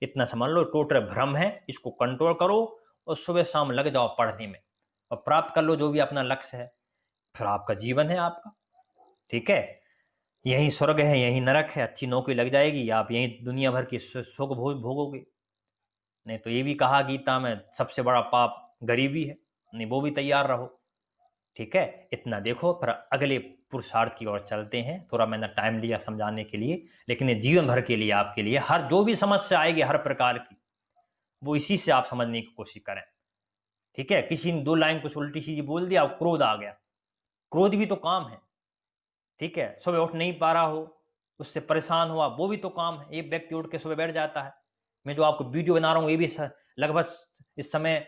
इतना समझ लो, टोटल भ्रम है, इसको कंट्रोल करो और सुबह शाम लग जाओ पढ़ने में और प्राप्त कर लो जो भी अपना लक्ष्य है, फिर आपका जीवन है आपका, ठीक है। यही स्वर्ग है, यही नरक है, अच्छी नौकरी लग जाएगी, आप यही दुनिया भर की सुख भोगोगे। नहीं तो ये भी कहा गीता में, सबसे बड़ा पाप गरीबी है, नहीं वो भी तैयार रहो, ठीक है। इतना देखो, फिर अगले पुरुषार्थ की ओर चलते हैं। थोड़ा मैंने टाइम लिया समझाने के लिए, लेकिन ये जीवन भर के लिए आपके लिए, हर जो भी समस्या आएगी हर प्रकार की, वो इसी से आप समझने की कोशिश करें, ठीक है। किसी ने 2 लाइन कुछ उल्टी सीधी बोल दिया, क्रोध आ गया, क्रोध भी तो काम है, ठीक है। सुबह उठ नहीं पा रहा हो, उससे परेशान हुआ, वो भी तो काम है। एक व्यक्ति उठ के सुबह बैठ जाता है, मैं जो आपको वीडियो बना रहा हूँ ये भी लगभग इस समय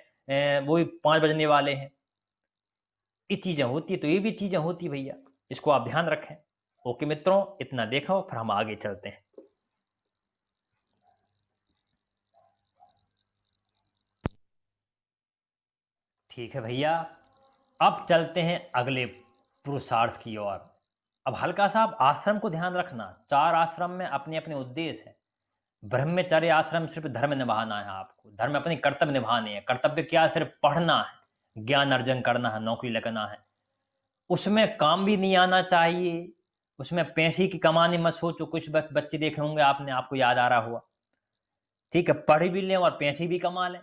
वो भी 5 बजने वाले हैं। ये चीजें होती है, तो ये भी चीजें होती भैया, इसको आप ध्यान रखें। ओके मित्रों, इतना देखो, फिर हम आगे चलते हैं। ठीक है भैया, अब चलते हैं अगले पुरुषार्थ की ओर। अब हल्का सा आप आश्रम को ध्यान रखना। 4 आश्रम में अपने अपने उद्देश्य है। ब्रह्मचर्य आश्रम सिर्फ धर्म निभाना है, आपको धर्म अपनी कर्तव्य निभाने हैं। कर्तव्य क्या? सिर्फ पढ़ना है, ज्ञान अर्जन करना है, नौकरी लगना है। उसमें काम भी नहीं आना चाहिए, उसमें पैसे की कमानी मत सोचो। कुछ बच्चे देखे होंगे आपने, आपको याद आ रहा हुआ, ठीक है, पढ़ भी लें और पैसे भी कमा लें,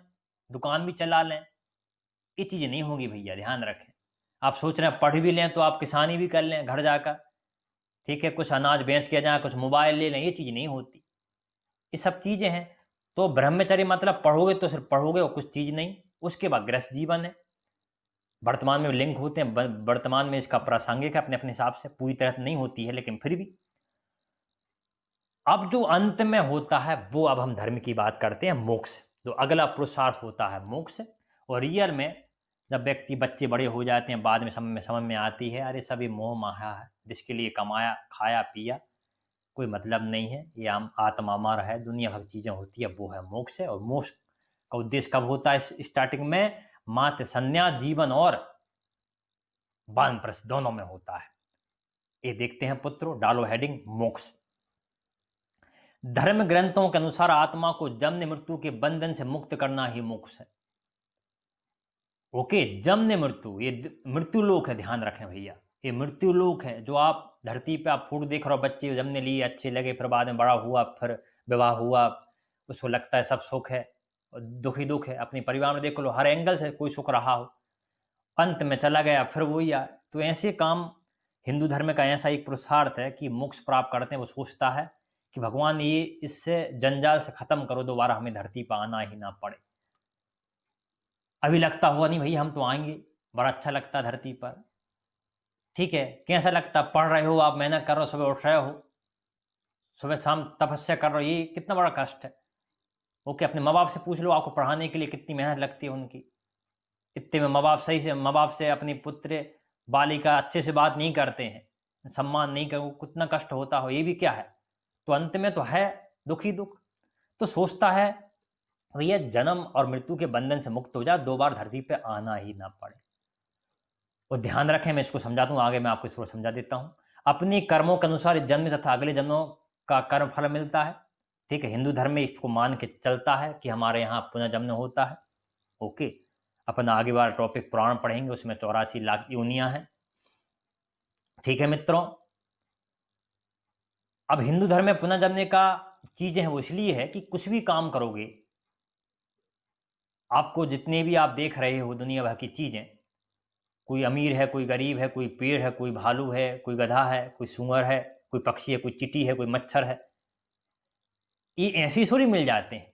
दुकान भी चला लें। ये चीजें नहीं होगी भैया, ध्यान रखें। आप सोच रहे हैं पढ़ भी लें तो आप किसानी भी कर लें घर जाकर, ठीक है, कुछ अनाज बेच के जाए, कुछ मोबाइल ले लें, ये चीज नहीं होती। ये सब चीजें हैं। तो ब्रह्मचर्य मतलब पढ़ोगे तो सिर्फ पढ़ोगे और कुछ चीज नहीं। उसके बाद गृहस्थ जीवन है, वर्तमान में लिंक होते हैं, वर्तमान में इसका प्रासंगिक है अपने अपने हिसाब से, पूरी तरह नहीं होती है लेकिन फिर भी। अब जो अंत में होता है वो, अब हम धर्म की बात करते हैं, मोक्ष। जो अगला पुरुषार्थ होता है मोक्ष। और रियल में जब व्यक्ति, बच्चे बड़े हो जाते हैं, बाद में समझ में आती है, अरे सभी मोह माया है, जिसके लिए कमाया खाया पिया कोई मतलब नहीं है, ये आत्मा अमर है, दुनिया भर चीजें होती है, वो है मोक्ष है। और मोक्ष का उद्देश्य कब होता है? स्टार्टिंग में मात्र संन्यास जीवन और वानप्रस्थ दोनों में होता है। ये देखते हैं पुत्रों, डालो हेडिंग मोक्ष। धर्म ग्रंथों के अनुसार आत्मा को जन्म मृत्यु के बंधन से मुक्त करना ही मोक्ष है। ओके, जन्म मृत्यु, ये मृत्यु लोक है, ध्यान रखें भैया, ये मृत्यु लोक है। जो आप धरती पे आप फूड देख रहे हो, बच्चे जमने लिए, अच्छे लगे, फिर बाद में बड़ा हुआ, फिर विवाह हुआ, उसको लगता है सब सुख है, और दुख ही दुख है। अपने परिवार में देख लो, हर एंगल से कोई सुख रहा हो, अंत में चला गया, फिर वही आया। तो ऐसे काम, हिंदू धर्म का ऐसा एक पुरुषार्थ है कि मोक्ष प्राप्त करते हैं। वो सोचता है कि भगवान ये इससे जंजाल से खत्म करो, दोबारा हमें धरती पर आना ही ना पड़े। अभी लगता हुआ नहीं भैया, हम तो आएंगे, बड़ा अच्छा लगता है धरती पर, ठीक है। कैसा लगता? पढ़ रहे हो आप, मेहनत कर रहे हो, सुबह उठ रहे हो, सुबह शाम तपस्या कर रहे हो, ये कितना बड़ा कष्ट है। ओके, अपने माँ बाप से पूछ लो, आपको पढ़ाने के लिए कितनी मेहनत लगती है उनकी, इतने में माँ बाप से अपनी पुत्र बालिका अच्छे से बात नहीं करते हैं, सम्मान नहीं कर, कितना कष्ट होता हो, ये भी क्या है। तो अंत में तो है दुख ही दुख। तो सोचता है भैया जन्म और मृत्यु के बंधन से मुक्त हो जाए, 2 बार धरती पे आना ही ना पड़े। और ध्यान रखें, मैं इसको समझाता हूँ, आगे मैं आपको इसको समझा देता हूँ। अपने कर्मों के अनुसार इस जन्म तथा अगले जन्मों का कर्म फल मिलता है। ठीक है, हिंदू धर्म में इसको मान के चलता है कि हमारे यहाँ पुनर्जन्म होता है। ओके, अपन आगे वाला टॉपिक पुराण पढ़ेंगे, उसमें 84 लाख योनियां हैं। ठीक है मित्रों, अब हिंदू धर्म में पुनर्जन्म का चीजें हैं वो इसलिए है कि कुछ भी काम करोगे, आपको जितने भी आप देख रहे हो दुनिया भर की चीजें, कोई अमीर है, कोई गरीब है, कोई पेड़ है, कोई भालू है, कोई गधा है, कोई सूअर है, कोई पक्षी है, कोई चींटी है, कोई मच्छर है, ये ऐसी थोड़ी मिल जाते हैं।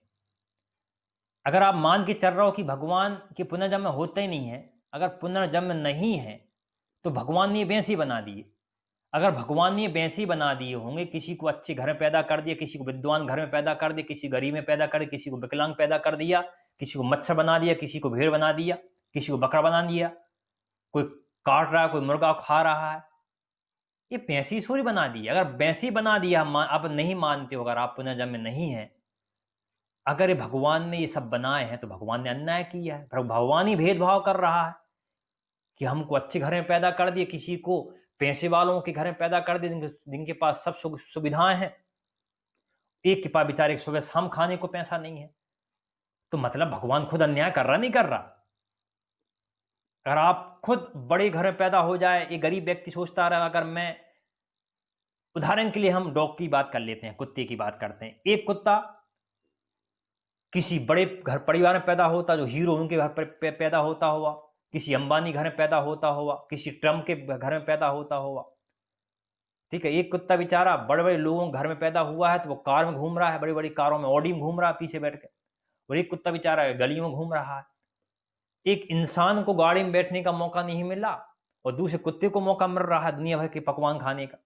अगर आप मान के चल रहे हो कि भगवान के पुनर्जन्म होता ही नहीं है, अगर पुनर्जन्म नहीं है तो भगवान ने भैंस ही बना दिए। अगर भगवान ने भैंस ही बना दिए होंगे, किसी को अच्छे घर में पैदा कर दिया, किसी को विद्वान घर में पैदा कर दिया, किसी गरीब में पैदा कर दिया, किसी को विकलांग पैदा कर दिया, किसी को मच्छर बना दिया, किसी को भेड़ बना दिया, किसी को बकरा बना दिया, कोई काट रहा है, कोई मुर्गा खा रहा है, ये भैंसी थोड़ी बना दी। अगर भैंसी बना दिया, आप नहीं मानते हो, अगर आप पुनर्जन्म में नहीं है, अगर ये भगवान ने ये सब बनाए हैं तो भगवान ने अन्याय किया है। भगवान ही भेदभाव कर रहा है कि हमको अच्छे घर में पैदा कर दिए, किसी को पैसे वालों के घर में पैदा कर दिए जिनके पास सब सुविधाएं हैं, एक के पास बेचारे सुबह शाम खाने को पैसा नहीं है। तो मतलब भगवान खुद अन्याय कर रहा नहीं कर रहा। अगर आप खुद बड़े घर में पैदा हो जाए, एक गरीब व्यक्ति सोचता रहा, अगर मैं उदाहरण के लिए हम डॉग की बात कर लेते हैं, कुत्ते की बात करते हैं, एक कुत्ता किसी बड़े घर परिवार में पैदा होता, जो हीरो उनके घर पर पैदा होता हुआ, किसी अंबानी घर में पैदा होता हुआ, किसी ट्रम्प के घर में पैदा होता हुआ। ठीक है, एक कुत्ता बेचारा बड़े बड़े लोगों के घर में पैदा हुआ है तो वो कार में घूम रहा है, बड़ी बड़ी कारों में, ऑडी में घूम रहा है पीछे बैठ के। और एक कुत्ता बेचारा गलियों में घूम रहा है। एक इंसान को गाड़ी में बैठने का मौका नहीं मिला और दूसरे कुत्ते को मौका मिल रहा है दुनिया भर के पकवान खाने का।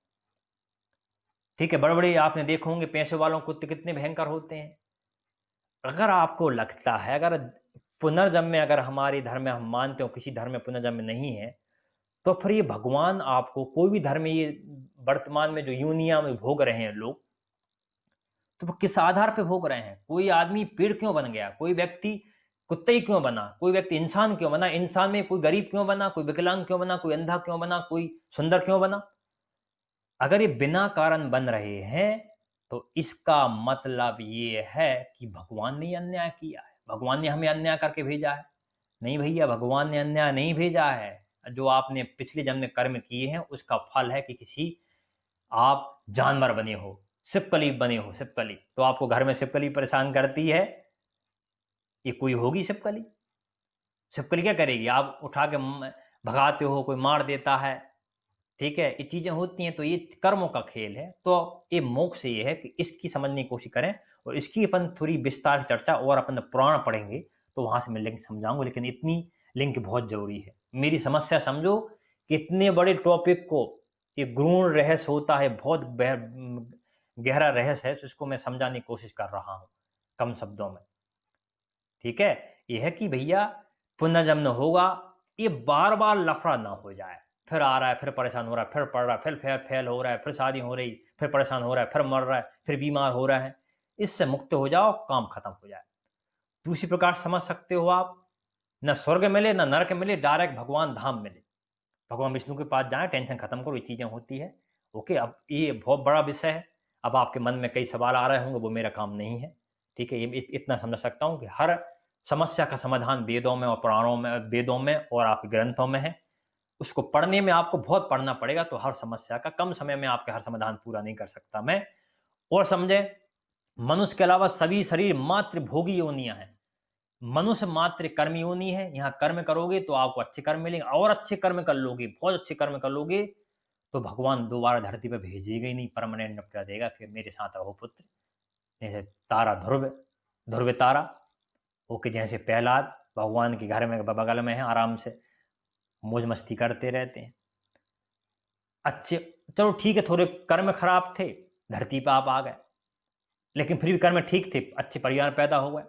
ठीक है, बड़े बड़े आपने देखे होंगे पैसे वालों कुत्ते कितने भयंकर होते हैं। अगर आपको लगता है, अगर पुनर्जन्म में, अगर हमारे धर्म में हम मानते हो किसी धर्म में पुनर्जन्म नहीं है, तो फिर ये भगवान आपको कोई भी धर्म में, ये वर्तमान में जो यूनिया में भोग रहे हैं लोग, तो वो किस आधार पे भोग रहे हैं। कोई आदमी पेड़ क्यों बन गया, कोई व्यक्ति कुत्ते ही क्यों बना, कोई व्यक्ति इंसान क्यों बना, इंसान में कोई गरीब क्यों बना, कोई विकलांग क्यों बना, कोई अंधा क्यों बना, कोई सुंदर क्यों बना। अगर ये बिना कारण बन रहे हैं तो इसका मतलब ये है कि भगवान ने अन्याय किया है, भगवान ने हमें अन्याय करके भेजा है। नहीं भैया, भगवान ने अन्याय नहीं भेजा है। जो आपने पिछले जन्म में कर्म किए हैं उसका फल है कि किसी आप जानवर बने हो, छिपकली बने हो, छिपकली। तो आपको घर में छिपकली परेशान करती है, ये कोई होगी छिपकली? छिपकली क्या करेगी? आप उठा के भगाते हो, कोई मार देता है। ठीक है, ये चीजें होती हैं। तो ये कर्मों का खेल है। तो ये मोक्ष ये है कि इसकी समझने की कोशिश करें, और इसकी अपन थोड़ी विस्तार चर्चा और अपन पुराण पढ़ेंगे तो वहां से मैं लिंक समझाऊंगा, लेकिन इतनी लिंक बहुत जरूरी है। मेरी समस्या समझो कि इतने बड़े टॉपिक को, ये गूढ़ रहस्य होता है, बहुत गहरा रहस्य है, जिसको मैं समझाने की कोशिश कर रहा हूं कम शब्दों में। ठीक है, यह है कि भैया पुनर्जन्म होगा, ये बार बार लफड़ा ना हो जाए, फिर आ रहा है, फिर परेशान हो रहा है, फिर पढ़ रहा है, फिर फेल हो रहा है, फिर शादी हो रही, फिर परेशान हो रहा है, फिर मर रहा है, फिर बीमार हो रहा है। इससे मुक्त हो जाओ, काम खत्म हो जाए। दूसरी प्रकार समझ सकते हो आप, न स्वर्ग मिले न नरक मिले, डायरेक्ट भगवान धाम मिले, भगवान विष्णु के पास जाए, टेंशन खत्म करो, ये चीजें होती है। ओके, अब ये बहुत बड़ा विषय है, अब आपके मन में कई सवाल आ रहे होंगे, वो मेरा काम नहीं है। ठीक है, ये इतना समझ सकता हूँ कि हर समस्या का समाधान वेदों में और पुराणों में, वेदों में और आपके ग्रंथों में है। उसको पढ़ने में आपको बहुत पढ़ना पड़ेगा, तो हर समस्या का कम समय में आपके हर समाधान पूरा नहीं कर सकता मैं। और समझे, मनुष्य के अलावा सभी शरीर मात्र भोगी योनियां हैं, मनुष्य मात्र कर्म योनि है। यहाँ कर्म करोगे तो आपको अच्छे कर्म मिलेंगे, और अच्छे कर्म कर लोगे, बहुत अच्छे कर्म कर लोगे, तो भगवान दोबारा धरती पर भेजेगा ही नहीं, परमानेंट निपटा देगा कि मेरे साथ रहो पुत्र। जैसे तारा ध्रुव, ध्रुव तारा, ओके, जैसे प्रहलाद भगवान के घर में बगल में है, आराम से मौज मस्ती करते रहते हैं। अच्छे, चलो ठीक है, थोड़े कर्म खराब थे, धरती पर आप आ गए, लेकिन फिर भी कर्म ठीक थे, अच्छे परिवार पैदा हो गए।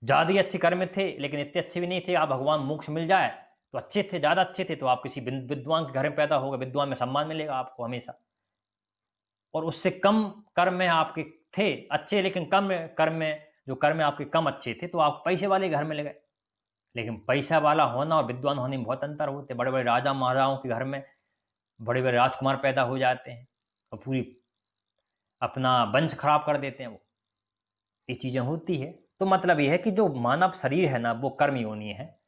ज़्यादा ही अच्छे कर्म थे, लेकिन इतने अच्छे भी नहीं थे, आप भगवान मोक्ष मिल जाए तो अच्छे थे, ज़्यादा अच्छे थे, तो आप किसी विद्वान के घर में पैदा हो गए, विद्वान में सम्मान मिलेगा आपको हमेशा। और उससे कम कर्म में आपके थे अच्छे, लेकिन कम कर्म में, जो कर्म में आपके कम अच्छे थे, तो आप पैसे वाले घर में ले गए। लेकिन पैसा वाला होना और विद्वान होने में बहुत अंतर होते हैं। बड़े-बड़े राजा महाराजाओं के घर में बड़े-बड़े राजकुमार पैदा हो जाते हैं और पूरी अपना वंश खराब कर देते हैं वो। ये चीज़ें होती है। तो मतलब ये है कि जो मानव शरीर है ना, वो कर्म योनि है।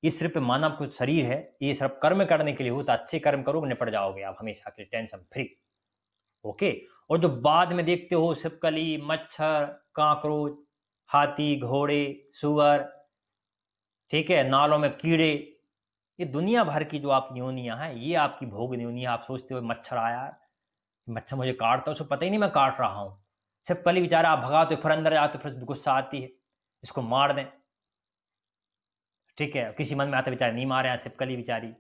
ये सिर्फ़ मानव को शरीर है, ये सिर्फ़ कर्म करने के लिए होता है। अच्छे कर्म करोगे, निपट जाओगे आप हमेशा के लिए टेंशन फ्री। ओके? और जो बाद में देखते हो छिपकली, मच्छर, कॉकरोच, हाथी, घोड़े, सूअर, ठीक है? नालों में कीड़े, ये दुनिया भर की जो आपकी योनियाँ हैं, ये आपकी भोग योनियाँ। आप सोचते हो मच्छर आया, मच्छर मुझे काटता है, उसे पता ही नहीं मैं काट रहा हूँ। छिपकली बेचारा आप भगाते हो, फिर अंदर जाते हो, फिर गुस्सा आती है, इसको मार दें, ठीक है? किसी मन में आता है बेचारे नहीं मारे हैं छिपकली बेचारी,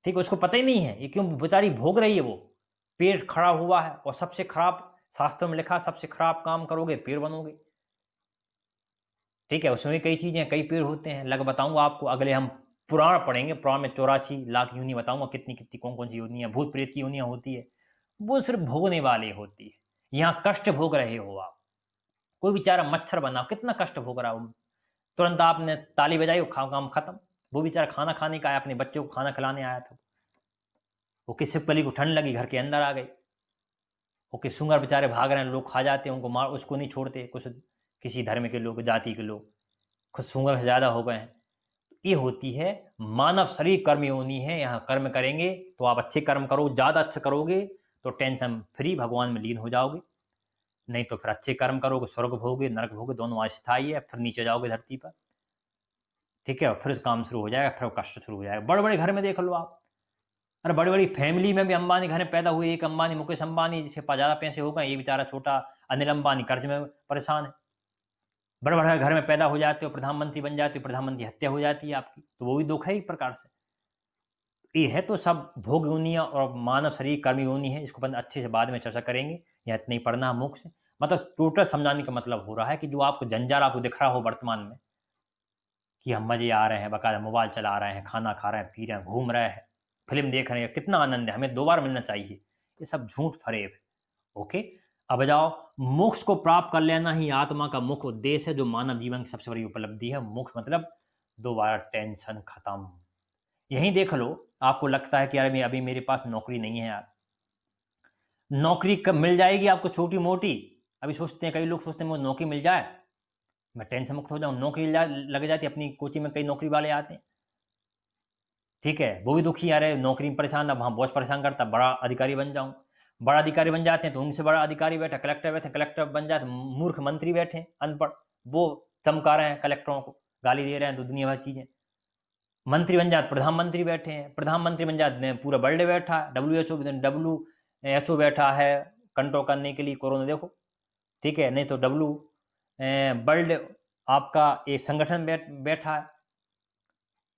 ठीक है? उसको पता ही नहीं है, ये क्यों बेचारी भोग रही है वो। पेड़ खड़ा हुआ है और सबसे खराब, शास्त्रों में लिखा है सबसे खराब काम करोगे, पेड़ बनोगे। ठीक है? उसमें भी कई चीज़ें, कई पेड़ होते हैं, लग बताऊँगा आपको, अगले हम पुराण पढ़ेंगे, पुराण में 84 लाख योनि बताऊँगा, कितनी-कितनी, कौन-कौन सी योनियाँ, भूत-प्रेत की योनियाँ होती है। वो सिर्फ़ भोगने वाली होती है। यहाँ कष्ट भोग रहे हो आप। कोई बेचारा मच्छर बना, कितना कष्ट भोग रहा हो। तुरंत आपने ताली बजाई और काम खत्म। वो बेचारा खाना खाने का आया, अपने बच्चों को खाना खिलाने आया था। वो किसी छिपकली को ठंड लगी, घर के अंदर आ गई। ओके, सूँगर बेचारे भाग रहे हैं, लोग खा जाते हैं, उनको मार, उसको नहीं छोड़ते, कुछ किसी धर्म के लोग, जाति के लोग, खुद सूँगर से ज़्यादा हो गए हैं। ये होती है मानव शरीर कर्म योनि है, यहाँ कर्म करेंगे तो आप अच्छे कर्म करो, ज़्यादा अच्छा करोगे तो टेंशन फ्री भगवान में लीन हो जाओगे। नहीं तो फिर अच्छे कर्म करोगे, स्वर्ग भोगे, नरक भोगे, दोनों अस्थायी है, फिर नीचे जाओगे धरती पर। ठीक है? फिर काम शुरू हो जाएगा, फिर कष्ट शुरू हो जाएगा। बड़े-बड़े घर में देख लो आप। अरे बड़ी-बड़ी फैमिली में भी अंबानी घर में पैदा हुए, एक अंबानी, मुकेश अंबानी जिसके पास ज़्यादा पैसे हो गए, ये बेचारा छोटा अनिल अंबानी कर्ज में परेशान है। बड़े-बड़े घर में पैदा हो जाते हो, प्रधानमंत्री बन जाते हो, प्रधानमंत्री हत्या हो जाती है आपकी, तो वो भी दुःख है एक प्रकार से। ये है तो सब भोग योनियाँ और मानव शरीर कर्म योनि है, इसको अपन अच्छे से बाद में चर्चा करेंगे, यहाँ इतना ही पढ़ना है मोक्ष। मतलब टोटल समझाने का मतलब हो रहा है कि जो आपको जंजाल आपको दिख रहा हो वर्तमान में, कि हम मज़े आ रहे हैं, बाकायदा मोबाइल चला रहे हैं, खाना खा रहे हैं, पी रहे हैं, घूम रहे हैं, फ़िल्म देख रहे हैं, कितना आनंद है, हमें 2 बार मिलना चाहिए। ये सब झूठ-फ़रेब है, ओके? अब जाओ, मोक्ष को प्राप्त कर लेना ही आत्मा का मुख्य उद्देश्य है, जो मानव जीवन की सबसे बड़ी उपलब्धि है। मोक्ष मतलब दोबारा टेंशन खत्म। यहीं देख लो, आपको लगता है कि यार मैं अभी, मेरे पास नौकरी नहीं है यार। नौकरी कब मिल जाएगी आपको छोटी-मोटी? अभी सोचते हैं, कई लोग सोचते हैं मुझे नौकरी मिल जाए, मैं टेंशन मुक्त हो जाऊँ, नौकरी लग जाती है, अपनी कोचिंग में कई नौकरी वाले आते हैं। ठीक है? वो भी दुखी, अरे नौकरी में परेशान, अब वहाँ बॉस परेशान करता है, बड़ा अधिकारी बन जाऊँ। बड़ा अधिकारी बन जाते हैं तो उनसे बड़ा अधिकारी बैठा, कलेक्टर बैठे, कलेक्टर बन जाते, मूर्ख मंत्री बैठे हैं, अनपढ़, वो चमका रहे हैं कलेक्टरों को, गाली दे रहे हैं, तो दुनिया भर की चीज़ें। मंत्री बन जाते, प्रधानमंत्री बैठे हैं, प्रधानमंत्री बन जाते हैं, पूरा वर्ल्ड बैठा है, डब्ल्यूएचओ बैठा है कंट्रोल करने के लिए कोरोना देखो, ठीक है? नहीं तो वर्ल्ड आपका एक संगठन बैठा है,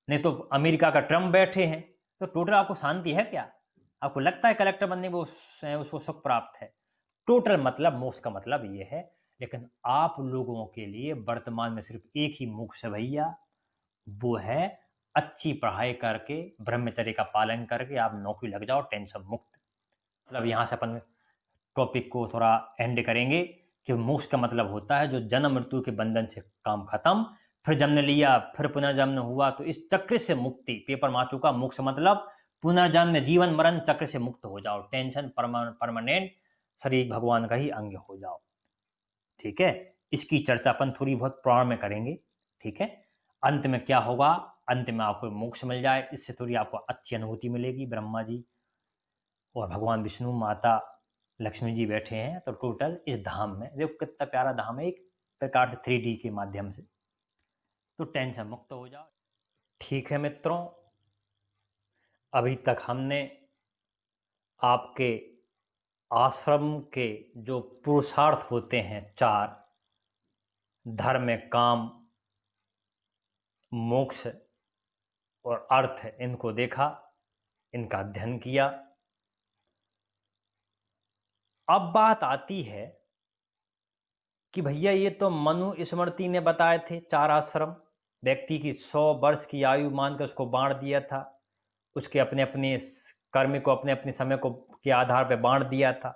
नहीं तो अमेरिका का ट्रम्प बैठे हैं, तो टोटल आपको शांति है क्या? आपको लगता है कलेक्टर बनने में उसको सुख प्राप्त है? टोटल मतलब, मोक्ष का मतलब ये है, लेकिन आप लोगों के लिए वर्तमान में सिर्फ़ एक ही मोक्ष है भैया, वो है अच्छी पढ़ाई करके, ब्रह्मचर्य का पालन करके आप नौकरी लग जाओ टेंशन मुक्त। मतलब यहाँ से अपन टॉपिक को थोड़ा एंड करेंगे कि मोक्ष का मतलब होता है जो जन्म मृत्यु के बंधन से काम खत्म, फिर जन्म लिया, फिर पुनर्जन्म हुआ, तो इस चक्र से मुक्ति, पेपर मार चुका। मोक्ष मतलब पुनर्जन्म, जीवन मरण चक्र से मुक्त हो जाओ, टेंशन परमानेंट, शरीर भगवान का ही अंग हो जाओ। ठीक है? इसकी चर्चा अपन थोड़ी बहुत पुराण में करेंगे। ठीक है? अंत में क्या होगा? अंत में आपको मोक्ष मिल जाए, इससे थोड़ी आपको अच्छी अनुभूति मिलेगी। ब्रह्मा जी और भगवान विष्णु, माता लक्ष्मी जी बैठे हैं, तो टोटल इस धाम में देखो कितना प्यारा धाम है, एक प्रकार से 3D के माध्यम से, तो टेंशन मुक्त हो जाओ। ठीक है मित्रों, अभी तक हमने आपके आश्रम के जो पुरुषार्थ होते हैं 4, धर्म, काम, मोक्ष और अर्थ, इनको देखा, इनका अध्ययन किया। अब बात आती है कि भैया ये तो मनु स्मृति ने बताए थे 4 आश्रम, व्यक्ति की 100 वर्ष की आयु मानकर उसको बांट दिया था, उसके अपने अपने कर्म को अपने अपने समय को के आधार पर बांट दिया था।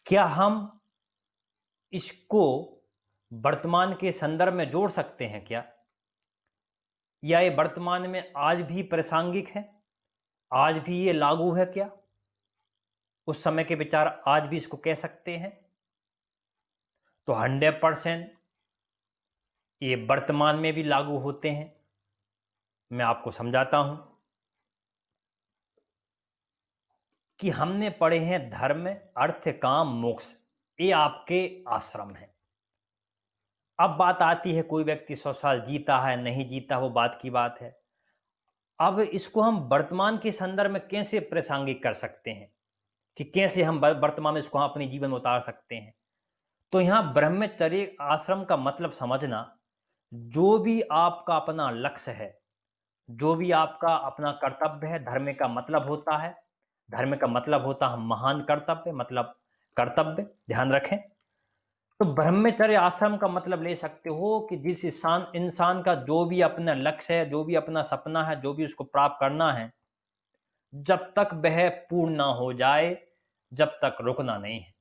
क्या हम इसको वर्तमान के संदर्भ में जोड़ सकते हैं क्या? या ये वर्तमान में आज भी प्रासंगिक है, आज भी ये लागू है क्या? उस समय के विचार आज भी इसको कह सकते हैं? तो 100% ये वर्तमान में भी लागू होते हैं। मैं आपको समझाता हूं कि हमने पढ़े हैं धर्म, अर्थ, काम, मोक्ष, ये आपके आश्रम हैं। अब बात आती है कोई व्यक्ति 100 साल जीता है नहीं जीता, वो बात की बात है। अब इसको हम वर्तमान के संदर्भ में कैसे प्रासंगिक कर सकते हैं कि कैसे हम वर्तमान में इसको हम अपने जीवन में उतार सकते हैं? तो यहां ब्रह्मचर्य आश्रम का मतलब समझना, जो भी आपका अपना लक्ष्य है, जो भी आपका अपना कर्तव्य है, धर्म का मतलब होता है, धर्म का मतलब होता है महान कर्तव्य, मतलब कर्तव्य, ध्यान रखें। तो ब्रह्मचर्य आश्रम का मतलब ले सकते हो कि जिस इंसान का जो भी अपना लक्ष्य है, जो भी अपना सपना है, जो भी उसको प्राप्त करना है, जब तक वह पूर्ण ना हो जाए, जब तक रुकना नहीं है,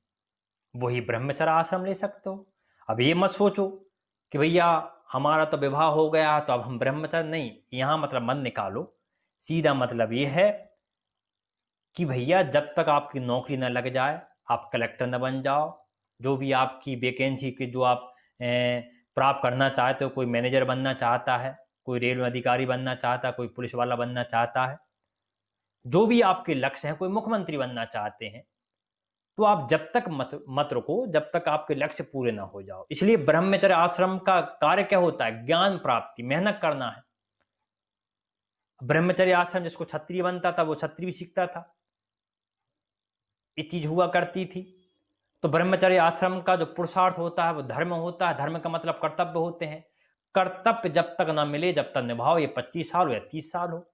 वही ब्रह्मचर्य आश्रम ले सकते हो। अब ये मत सोचो कि भैया हमारा तो विवाह हो गया तो अब हम ब्रह्मचर्य नहीं, यहां मतलब मन निकालो। सीधा मतलब ये है कि भैया जब तक आपकी नौकरी न लग जाए, आप कलेक्टर न बन जाओ, जो भी आपकी वैकेंसी की जो आप प्राप्त करना चाहते हो, कोई मैनेजर बनना चाहता है, कोई रेलवे अधिकारी बनना चाहता है, कोई पुलिस वाला बनना चाहता है, जो भी आपके लक्ष्य हैं, कोई मुख्यमंत्री बनना चाहते हैं, तो आप जब तक मत रुको जब तक आपके लक्ष्य पूरे ना हो जाओ। इसलिए ब्रह्मचर्य आश्रम का कार्य क्या होता है? ज्ञान प्राप्ति, मेहनत करना है। ब्रह्मचर्य आश्रम जिसको क्षत्रिय बनता था वो क्षत्रिय भी सीखता था, ये चीज हुआ करती थी। तो ब्रह्मचर्य आश्रम का जो पुरुषार्थ होता है वो धर्म होता है, धर्म का मतलब कर्तव्य होते हैं। कर्तव्य जब तक ना मिले जब तक निभाओ, ये 25 साल हो या 30 साल हो।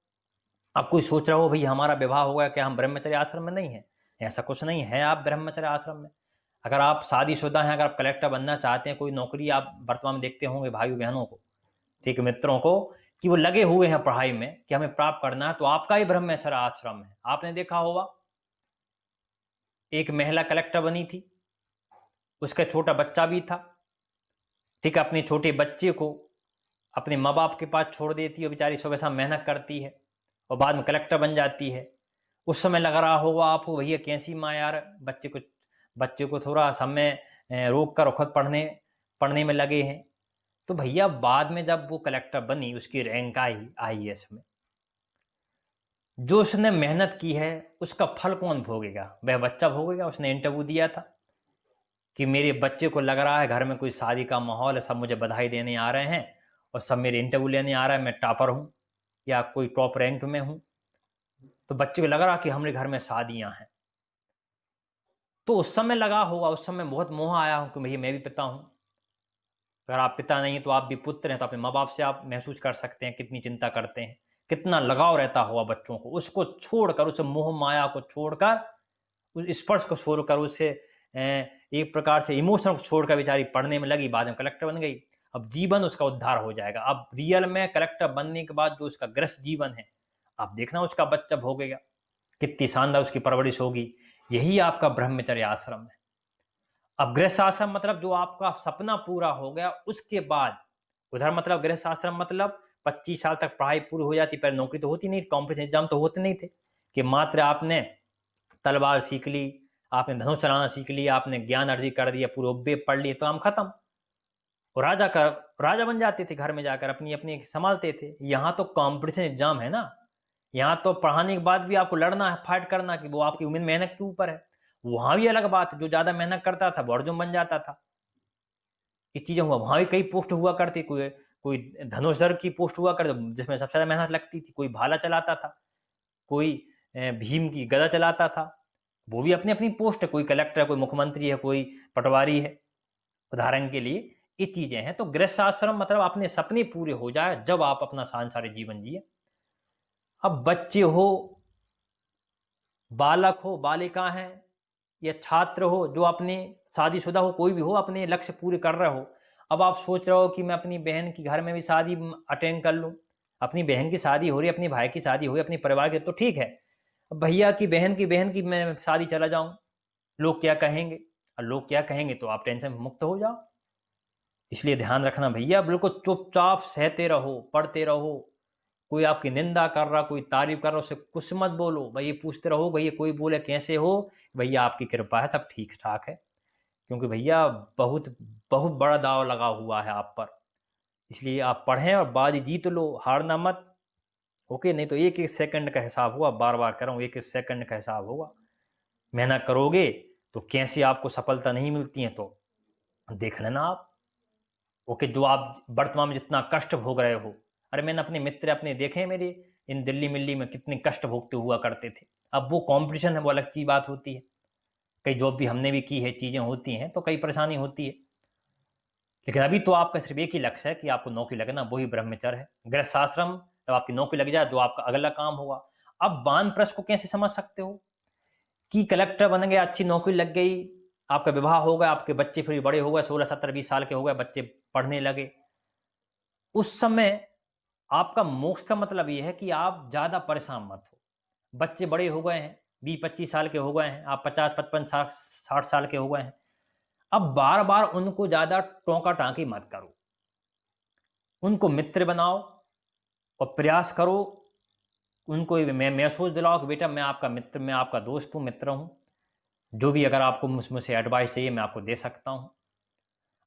अब कोई सोच रहा हो भाई हमारा विवाह हो गया, क्या हम ब्रह्मचर्य आश्रम में नहीं है? ऐसा कुछ नहीं है, आप ब्रह्मचर्य आश्रम में। अगर आप शादीशुदा हैं, अगर आप कलेक्टर बनना चाहते हैं, कोई नौकरी आप वर्तमान में देखते होंगे भाई बहनों को, ठीक है, मित्रों को, कि वो लगे हुए हैं पढ़ाई में कि हमें प्राप्त करना है, तो आपका ही ब्रह्मचर्य आश्रम है। आपने देखा होगा एक महिला कलेक्टर बनी थी, उसका छोटा बच्चा भी था, ठीक है, अपने छोटे बच्चे को अपने माँ बाप के पास छोड़ देती है, बेचारी सुबह शाम मेहनत करती है और बाद में कलेक्टर बन जाती है। उस समय लग रहा होगा आपको भैया कैसी माँ यार, बच्चे को थोड़ा समय रोक कर खुद पढ़ने में लगे हैं। तो भैया बाद में जब वो कलेक्टर बनी, उसकी रैंक आई आईएएस में, जो उसने मेहनत की है उसका फल कौन भोगेगा? वह बच्चा भोगेगा। उसने इंटरव्यू दिया था कि मेरे बच्चे को लग रहा है घर में कोई शादी का माहौल है, सब मुझे बधाई देने आ रहे हैं और सब मेरे इंटरव्यू लेने आ रहा है, मैं टॉपर हूं या कोई टॉप रैंक में हूं, तो बच्चे को लग रहा कि हमारे घर में शादियां हैं। तो उस समय लगा होगा, उस समय बहुत मोह आया हूं कि भैया मैं भी पिता हूं। अगर आप पिता नहीं तो आप भी पुत्र हैं, तो अपने माँ बाप से आप महसूस कर सकते हैं कितनी चिंता करते हैं, कितना लगाव रहता होगा बच्चों को। उसको छोड़कर, उस मोह माया को छोड़कर, उस स्पर्श को छोड़कर, उससे एक प्रकार से इमोशन को छोड़कर बेचारी पढ़ने में लगी, बाद में कलेक्टर बन गई। अब जीवन उसका उद्धार हो जाएगा। अब रियल में कलेक्टर बनने के बाद जो उसका ग्रस्त जीवन है, आप देखना उसका बच्चा भोगेगा, कितनी शानदार उसकी परवरिश होगी। यही आपका ब्रह्मचर्य आश्रम है। अब गृहस्थ आश्रम मतलब जो आपका सपना पूरा हो गया उसके बाद, उधर मतलब गृहस्थ आश्रम मतलब 25 साल तक पढ़ाई पूरी हो जाती, पर नौकरी तो होती नहीं, कॉम्पिटिशन एग्जाम तो होते नहीं थे, कि मात्र आपने तलवार सीख ली, आपने धनुष चलाना सीख लिया, आपने ज्ञान अर्जित कर दिया, पूरे उब्बे पढ़ लिए, तो हम खत्म। और राजा बन जाते थे, घर में जाकर अपनी अपनी संभालते थे। यहाँ तो कंपटीशन एग्जाम है ना, यहाँ तो पढ़ाने के बाद भी आपको लड़ना है, फाइट करना, कि वो आपकी उम्मीद मेहनत के ऊपर है। वहां भी अलग बात है, जो ज्यादा मेहनत करता था वो अर्जुन बन जाता था। ये चीजें हुआ, वहां भी कई पोस्ट हुआ करती, कोई कोई धनुषधर की पोस्ट हुआ करती जिसमें सबसे ज्यादा मेहनत लगती थी, कोई भाला चलाता था, कोई भीम की गदा चलाता था। वो भी अपनी अपनी पोस्ट है, कोई कलेक्टर है, कोई मुख्यमंत्री है, कोई पटवारी है, उदाहरण के लिए ये चीजें हैं। तो गृहस्थ आश्रम मतलब अपने सपने पूरे हो जाए जब आप अपना सांसारिक जीवन जिए। अब बच्चे हो, बालक हो, बालिका हैं, या छात्र हो, जो अपने शादीशुदा हो, कोई भी हो, अपने लक्ष्य पूरे कर रहे हो। अब आप सोच रहे हो कि मैं अपनी बहन की घर में भी शादी अटेंड कर लूँ। अपनी बहन की शादी हो रही है, अपनी भाई की शादी हो रही है, अपनी परिवार की, तो ठीक है। अब भैया की बहन की मैं शादी चला जाऊँ, लोग क्या कहेंगे? और लोग क्या कहेंगे तो आप टेंशन मुक्त हो जाओ। इसलिए ध्यान रखना भैया, बिल्कुल चुपचाप सहते रहो, पढ़ते रहो। कोई आपकी निंदा कर रहा, कोई तारीफ कर रहा, उससे कुछ मत बोलो। भैया पूछते रहो, भैया कोई बोले कैसे हो? भैया आपकी कृपा है, सब ठीक-ठाक है। क्योंकि भैया बहुत बहुत बड़ा दाँव लगा हुआ है आप पर। इसलिए आप पढ़ें और बाजी जीत लो, हारना मत। ओके? नहीं तो एक-एक सेकंड का हिसाब होगा, बार-बार कह रहा हूँ, एक-एक सेकंड का हिसाब होगा। मेहनत करोगे तो कैसे आपको सफलता नहीं मिलती है, तो देख लेना आप। ओके, जो आप वर्तमान में जितना कष्ट भोग रहे हो, अरे मैंने अपने मित्र अपने देखे हैं मेरे, इन दिल्ली-मिल्ली में कितने कष्ट भोगते हुआ करते थे। अब वो कॉम्पिटिशन है, वो अलग ची बात होती है। कई जॉब भी हमने भी की है, चीज़ें होती हैं, तो कई परेशानी होती है। लेकिन अभी तो आपका सिर्फ़ एक ही लक्ष्य है कि आपको नौकरी लगना, वो ही ब्रह्मचर्य है। गृहस्थाश्रम जब आपकी नौकरी लग जाए, जो आपका अगला काम होगा। अब वानप्रस्थ को कैसे समझ सकते हो? कि कलेक्टर बन गए, अच्छी नौकरी लग गई, आपका विवाह हो गया, आपके बच्चे फिर बड़े हो गए, 16, 17, 20 साल के हो गए, बच्चे पढ़ने लगे। उस समय आपका मोक्ष का मतलब ये है कि आप ज़्यादा परेशान मत हो। बच्चे बड़े हो गए हैं, 20-25 साल के हो गए हैं, आप 50-55 60 साल के हो गए हैं। अब बार-बार उनको ज़्यादा टोका-टाकी मत करो। उनको मित्र बनाओ और प्रयास करो, उनको ये मैं महसूस दिलाओ कि बेटा मैं आपका मित्र, मैं आपका दोस्त हूँ, मित्र हूँ। जो भी अगर आपको मुझसे एडवाइस चाहिए मैं आपको दे सकता हूँ।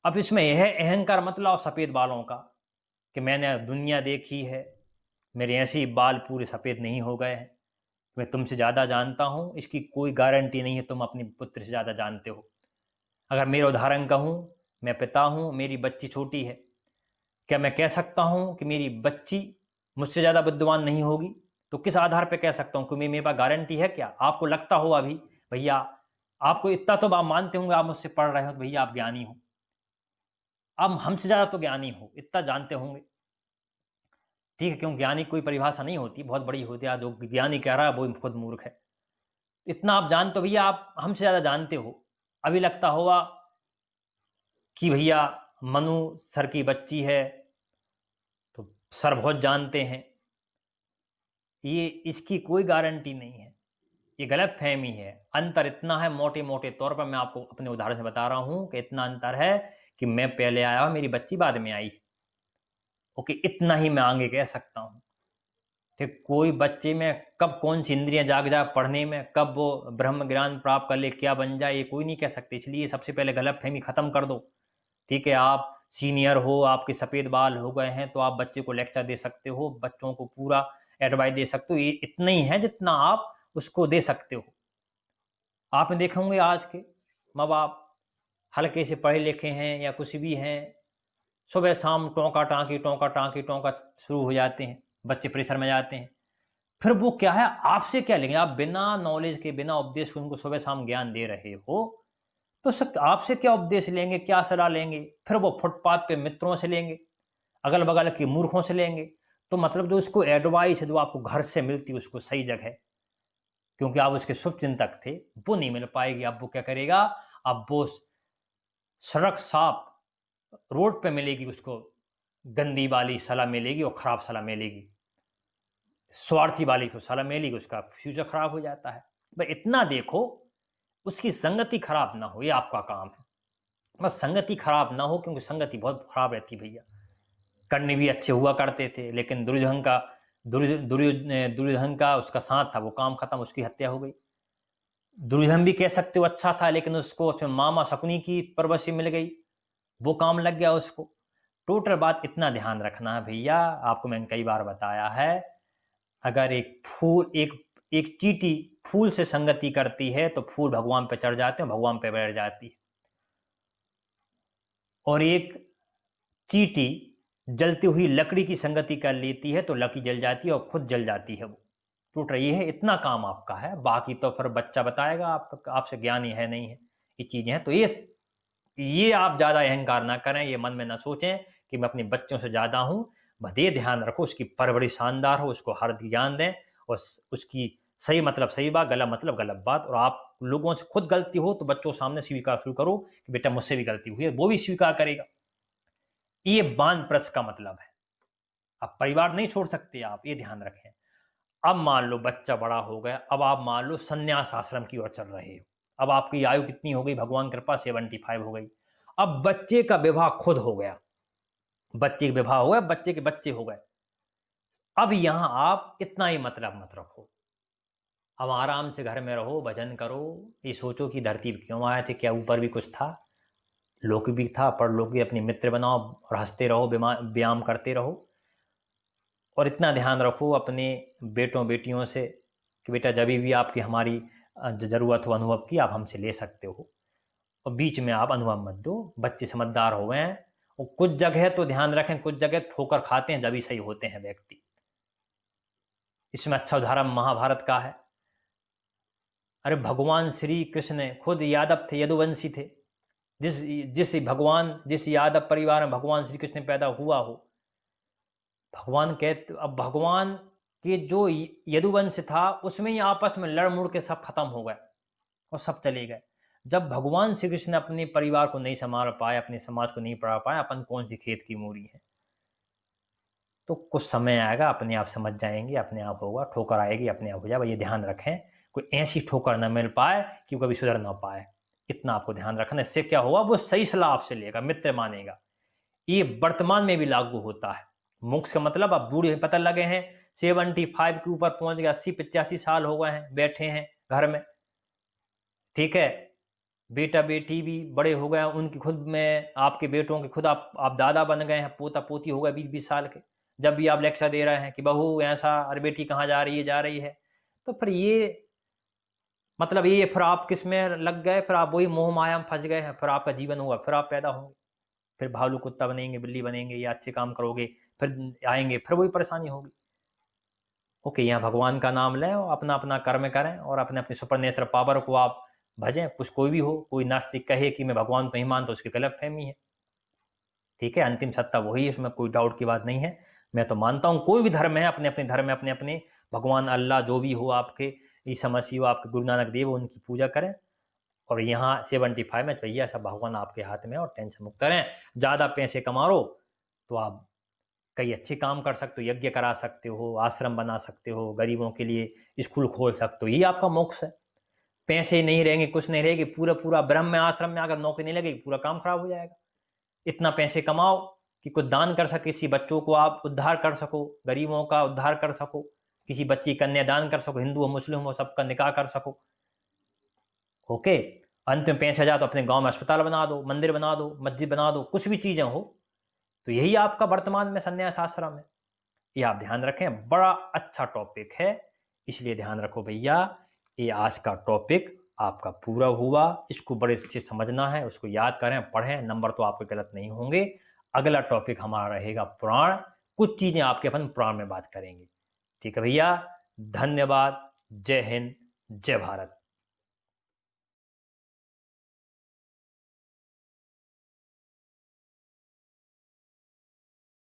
अब इसमें यह अहंकार मत लाओ सफ़ेद बालों का, कि मैंने दुनिया देखी है, मेरे ऐसे ही बाल पूरे सफ़ेद नहीं हो गए हैं। मैं तुमसे ज़्यादा जानता हूँ, इसकी कोई गारंटी नहीं है तुम अपने पुत्र से ज़्यादा जानते हो। अगर मेरा उदाहरण कहूँ, मैं पिता हूँ, मेरी बच्ची छोटी है। क्या मैं कह सकता हूँ कि मेरी बच्ची मुझसे ज़्यादा बुद्धिमान नहीं होगी? तो किस आधार पे कह सकता हूँ? कोई मेरे पास गारंटी है क्या? आपको लगता हो अभी, भैया आपको इतना तो आप मानते होंगे, आप मुझसे पढ़ रहे हो, तो भैया आप ज्ञानी हो। आप हमसे ज़्यादा तो ज्ञानी हो, इतना जानते होंगे। ठीक है, क्यों ज्ञानी कोई परिभाषा नहीं होती, बहुत बड़ी होती है। जो ज्ञानी कह रहा है, वो खुद मूर्ख है। इतना आप जानते हो भैया, आप हमसे ज़्यादा जानते हो। अभी लगता होगा कि भैया मनु सर की बच्ची है, तो सर बहुत जानते हैं। ये इसकी कोई गारंटी नहीं है। ये गलतफ़हमी है। अंतर इतना है, मोटे-मोटे तौर पर मैं आपको अपने उदाहरण से बता रहा हूँ कि इतना अंतर है कि मैं पहले आया और मेरी बच्ची बाद में आई। ओके, इतना ही मैं आगे कह सकता हूँ। ठीक, कोई बच्चे में कब कौन-सी इंद्रियाँ जाग जाए पढ़ने में, कब वो ब्रह्म ज्ञान प्राप्त कर ले, क्या बन जाए, ये कोई नहीं कह सकते। इसलिए सबसे पहले गलतफ़हमी ख़त्म कर दो। ठीक है, आप सीनियर हो, आपके सफ़ेद बाल हो गए हैं, तो आप बच्चे को लेक्चर दे सकते हो, बच्चों को पूरा एडवाइस दे सकते हो। ये इतना ही है जितना आप उसको दे सकते हो। आपने देखे होंगे आज के माँ-बाप हल्के से पढ़े लिखे हैं या कुछ भी हैं, सुबह-शाम टोंका-टाँकी, टोंका-टाँकी, टोंका शुरू हो जाते हैं, बच्चे प्रेशर में जाते हैं। फिर वो क्या है, आपसे क्या लेंगे? आप बिना नॉलेज के, बिना उपदेश के उनको सुबह-शाम ज्ञान दे रहे हो, तो आपसे क्या उपदेश लेंगे, क्या सलाह लेंगे? फिर वो फुटपाथ पे मित्रों से लेंगे, अगल-बगल के मूर्खों से लेंगे। तो मतलब जो उसको एडवाइस है, जो आपको घर से मिलती है, उसको सही जगह, क्योंकि आप उसके शुभचिंतक थे, वो नहीं मिल पाएगी। अब वो क्या करेगा, अब वो सड़क साफ, रोड पे मिलेगी उसको, गंदी वाली सलाह मिलेगी और खराब सलाह मिलेगी। स्वार्थी वाली को सलाह मिलेगी, उसका फ्यूचर खराब हो जाता है। भाई इतना देखो, उसकी संगति खराब ना हो, ये आपका काम है। बस संगति खराब ना हो, क्योंकि संगति बहुत खराब रहती है भैया। कर्ण भी अच्छे हुआ करते थे, लेकिन दुर्योधन का उसका साथ था, वो काम खत्म, उसकी हत्या हो गई। दुर्योधन भी कह सकते हो अच्छा था, लेकिन उसको अपने मामा शकुनी की परवरिश मिल गई, वो काम लग गया उसको। टोटल बात इतना ध्यान रखना है भैया, आपको मैंने कई बार बताया है, अगर एक चींटी फूल से संगति करती है, तो फूल भगवान पे चढ़ जाते हैं, भगवान पे बैठ जाती है। और एक चींटी जलती हुई लकड़ी की संगति कर लेती है, तो लकड़ी जल जाती है और खुद जल जाती है वो। टूट रही है, इतना काम आपका है, बाकी तो फिर बच्चा बताएगा, आपका आपसे ज्ञानी है नहीं है, ये चीजें हैं। तो ये आप ज्यादा अहंकार ना करें, ये मन में ना सोचें कि मैं अपने बच्चों से ज्यादा हूं। बस ये ध्यान रखो, उसकी परवरिश शानदार हो, उसको हर ज्ञान दें और उसकी सही मतलब सही बात, गलत मतलब गलत बात। और आप लोगों से खुद गलती हो तो बच्चों के सामने स्वीकार शुरू करो कि बेटा मुझसे भी गलती हुई है, वो भी स्वीकार करेगा। ये वानप्रस्थ का मतलब है। अब परिवार नहीं छोड़ सकते आप, ये ध्यान रखें। अब मान लो बच्चा बड़ा हो गया, अब आप मान लो संन्यास आश्रम की ओर चल रहे हो। अब आपकी आयु कितनी हो गई, भगवान की कृपा 75 हो गई। अब बच्चे का विवाह खुद हो गया, बच्चे का विवाह हो गया, बच्चे के बच्चे हो गए। अब यहां आप इतना ही मतलब मत रखो। अब आराम से घर में रहो, भजन करो, ये सोचो कि धरती पे क्यों आए थे, क्या ऊपर भी कुछ था, लोक भी था, परलोक भी। अपने मित्र बनाओ और हंसते रहो, व्यायाम करते रहो। और इतना ध्यान रखो अपने बेटों बेटियों से कि बेटा जब भी आपकी हमारी ज़रूरत हो अनुभव की, आप हमसे ले सकते हो। और बीच में आप अनुभव मत दो, बच्चे समझदार हो गए हैं। और कुछ जगह तो ध्यान रखें, कुछ जगह ठोकर खाते हैं जब भी सही होते हैं व्यक्ति। इसमें अच्छा उदाहरण महाभारत का है। अरे भगवान श्री कृष्ण खुद यादव थे, यदुवंशी थे। जिस जिस यादव परिवार में भगवान श्री कृष्ण पैदा हुआ हो, भगवान कहते, अब भगवान के जो यदुवंश था उसमें ही आपस में लड़ मुड़ के सब खत्म हो गए और सब चले गए। जब भगवान श्री कृष्ण अपने परिवार को नहीं संभाल पाए, अपने समाज को नहीं पढ़ा पाए, अपन कौन सी खेत की मूरी है। तो कुछ समय आएगा, अपने आप समझ जाएंगे, अपने आप होगा, ठोकर आएगी अपने आप हो जाएगा। ये ध्यान रखें, कोई ऐसी ठोकर न मिल पाए कि वो कभी सुधर ना पाए। इतना आपको ध्यान रखना। इससे क्या होगा, वो सही सलाह आपसे लेगा, मित्र मानेगा। ये वर्तमान में भी लागू होता है। मोक्ष का मतलब अब बूढ़े पता लगे हैं, 75 के ऊपर पहुंच गए, 80-85 साल हो गए हैं, बैठे हैं घर में, ठीक है। बेटा बेटी भी बड़े हो गए, उनकी खुद में आपके बेटों के खुद आप दादा बन गए हैं, पोता पोती हो गए 20-20 साल के। जब भी आप लेक्चर दे रहे हैं कि बहू ऐसा, अरे बेटी कहाँ जा रही है, जा रही है, तो फिर ये मतलब ये फिर आप किस में लग गए, फिर आप वही मोह माया में फंस गए हैं। फिर आपका जीवन होगा, फिर आप पैदा होंगे, फिर भालू कुत्ता बनेंगे, बिल्ली बनेंगे, या अच्छे काम करोगे फिर आएंगे, फिर वही परेशानी होगी। ओके, यहाँ भगवान का नाम लें और अपना अपना कर्म करें और अपने अपने सुपर नेचुरल पावर को आप भजें। कुछ कोई भी हो, कोई नास्तिक कहे कि मैं भगवान को नहीं मानता, उसकी गलत फहमी है, ठीक है। अंतिम सत्ता वही है, इसमें कोई डाउट की बात नहीं है। मैं तो मानता हूँ कोई भी धर्म है, अपने अपने धर्म में अपने अपने भगवान अल्लाह जो भी हो आपके, ईसा मसीह हो, आपके गुरु नानक देव, उनकी पूजा करें। और यहाँ 75 में भैया सब भगवान आपके हाथ में, और टेंशन मुक्त रहें। ज़्यादा पैसे कमा लो तो आप कई अच्छे काम कर सकते हो, यज्ञ करा सकते हो, आश्रम बना सकते हो, गरीबों के लिए स्कूल खोल सकते हो, ये आपका मोक्ष है। पैसे नहीं रहेंगे, कुछ नहीं रहेगी, पूरा पूरा ब्रह्म आश्रम में अगर नौकरी नहीं लगेगी, पूरा काम खराब हो जाएगा। इतना पैसे कमाओ कि कुछ दान कर सके, किसी बच्चों को आप उद्धार कर सको, गरीबों का उद्धार कर सको, किसी बच्ची कन्या दान कर सको, हिंदू हो मुस्लिम हो सबका निकाह कर सको। ओके, अंत में 5,000 तो अपने गांव में अस्पताल बना दो, मंदिर बना दो, मस्जिद बना दो, कुछ भी चीजें हो। तो यही आपका वर्तमान में संन्यास आश्रम है। ये आप ध्यान रखें, बड़ा अच्छा टॉपिक है, इसलिए ध्यान रखो भैया। ये आज का टॉपिक आपका पूरा हुआ, इसको बड़े अच्छे समझना है, उसको याद करें, पढ़ें, नंबर तो आपके गलत नहीं होंगे। अगला टॉपिक हमारा रहेगा पुराण, कुछ चीजें आपके अपन पुराण में बात करेंगे, ठीक है भैया। धन्यवाद, जय हिंद, जय भारत।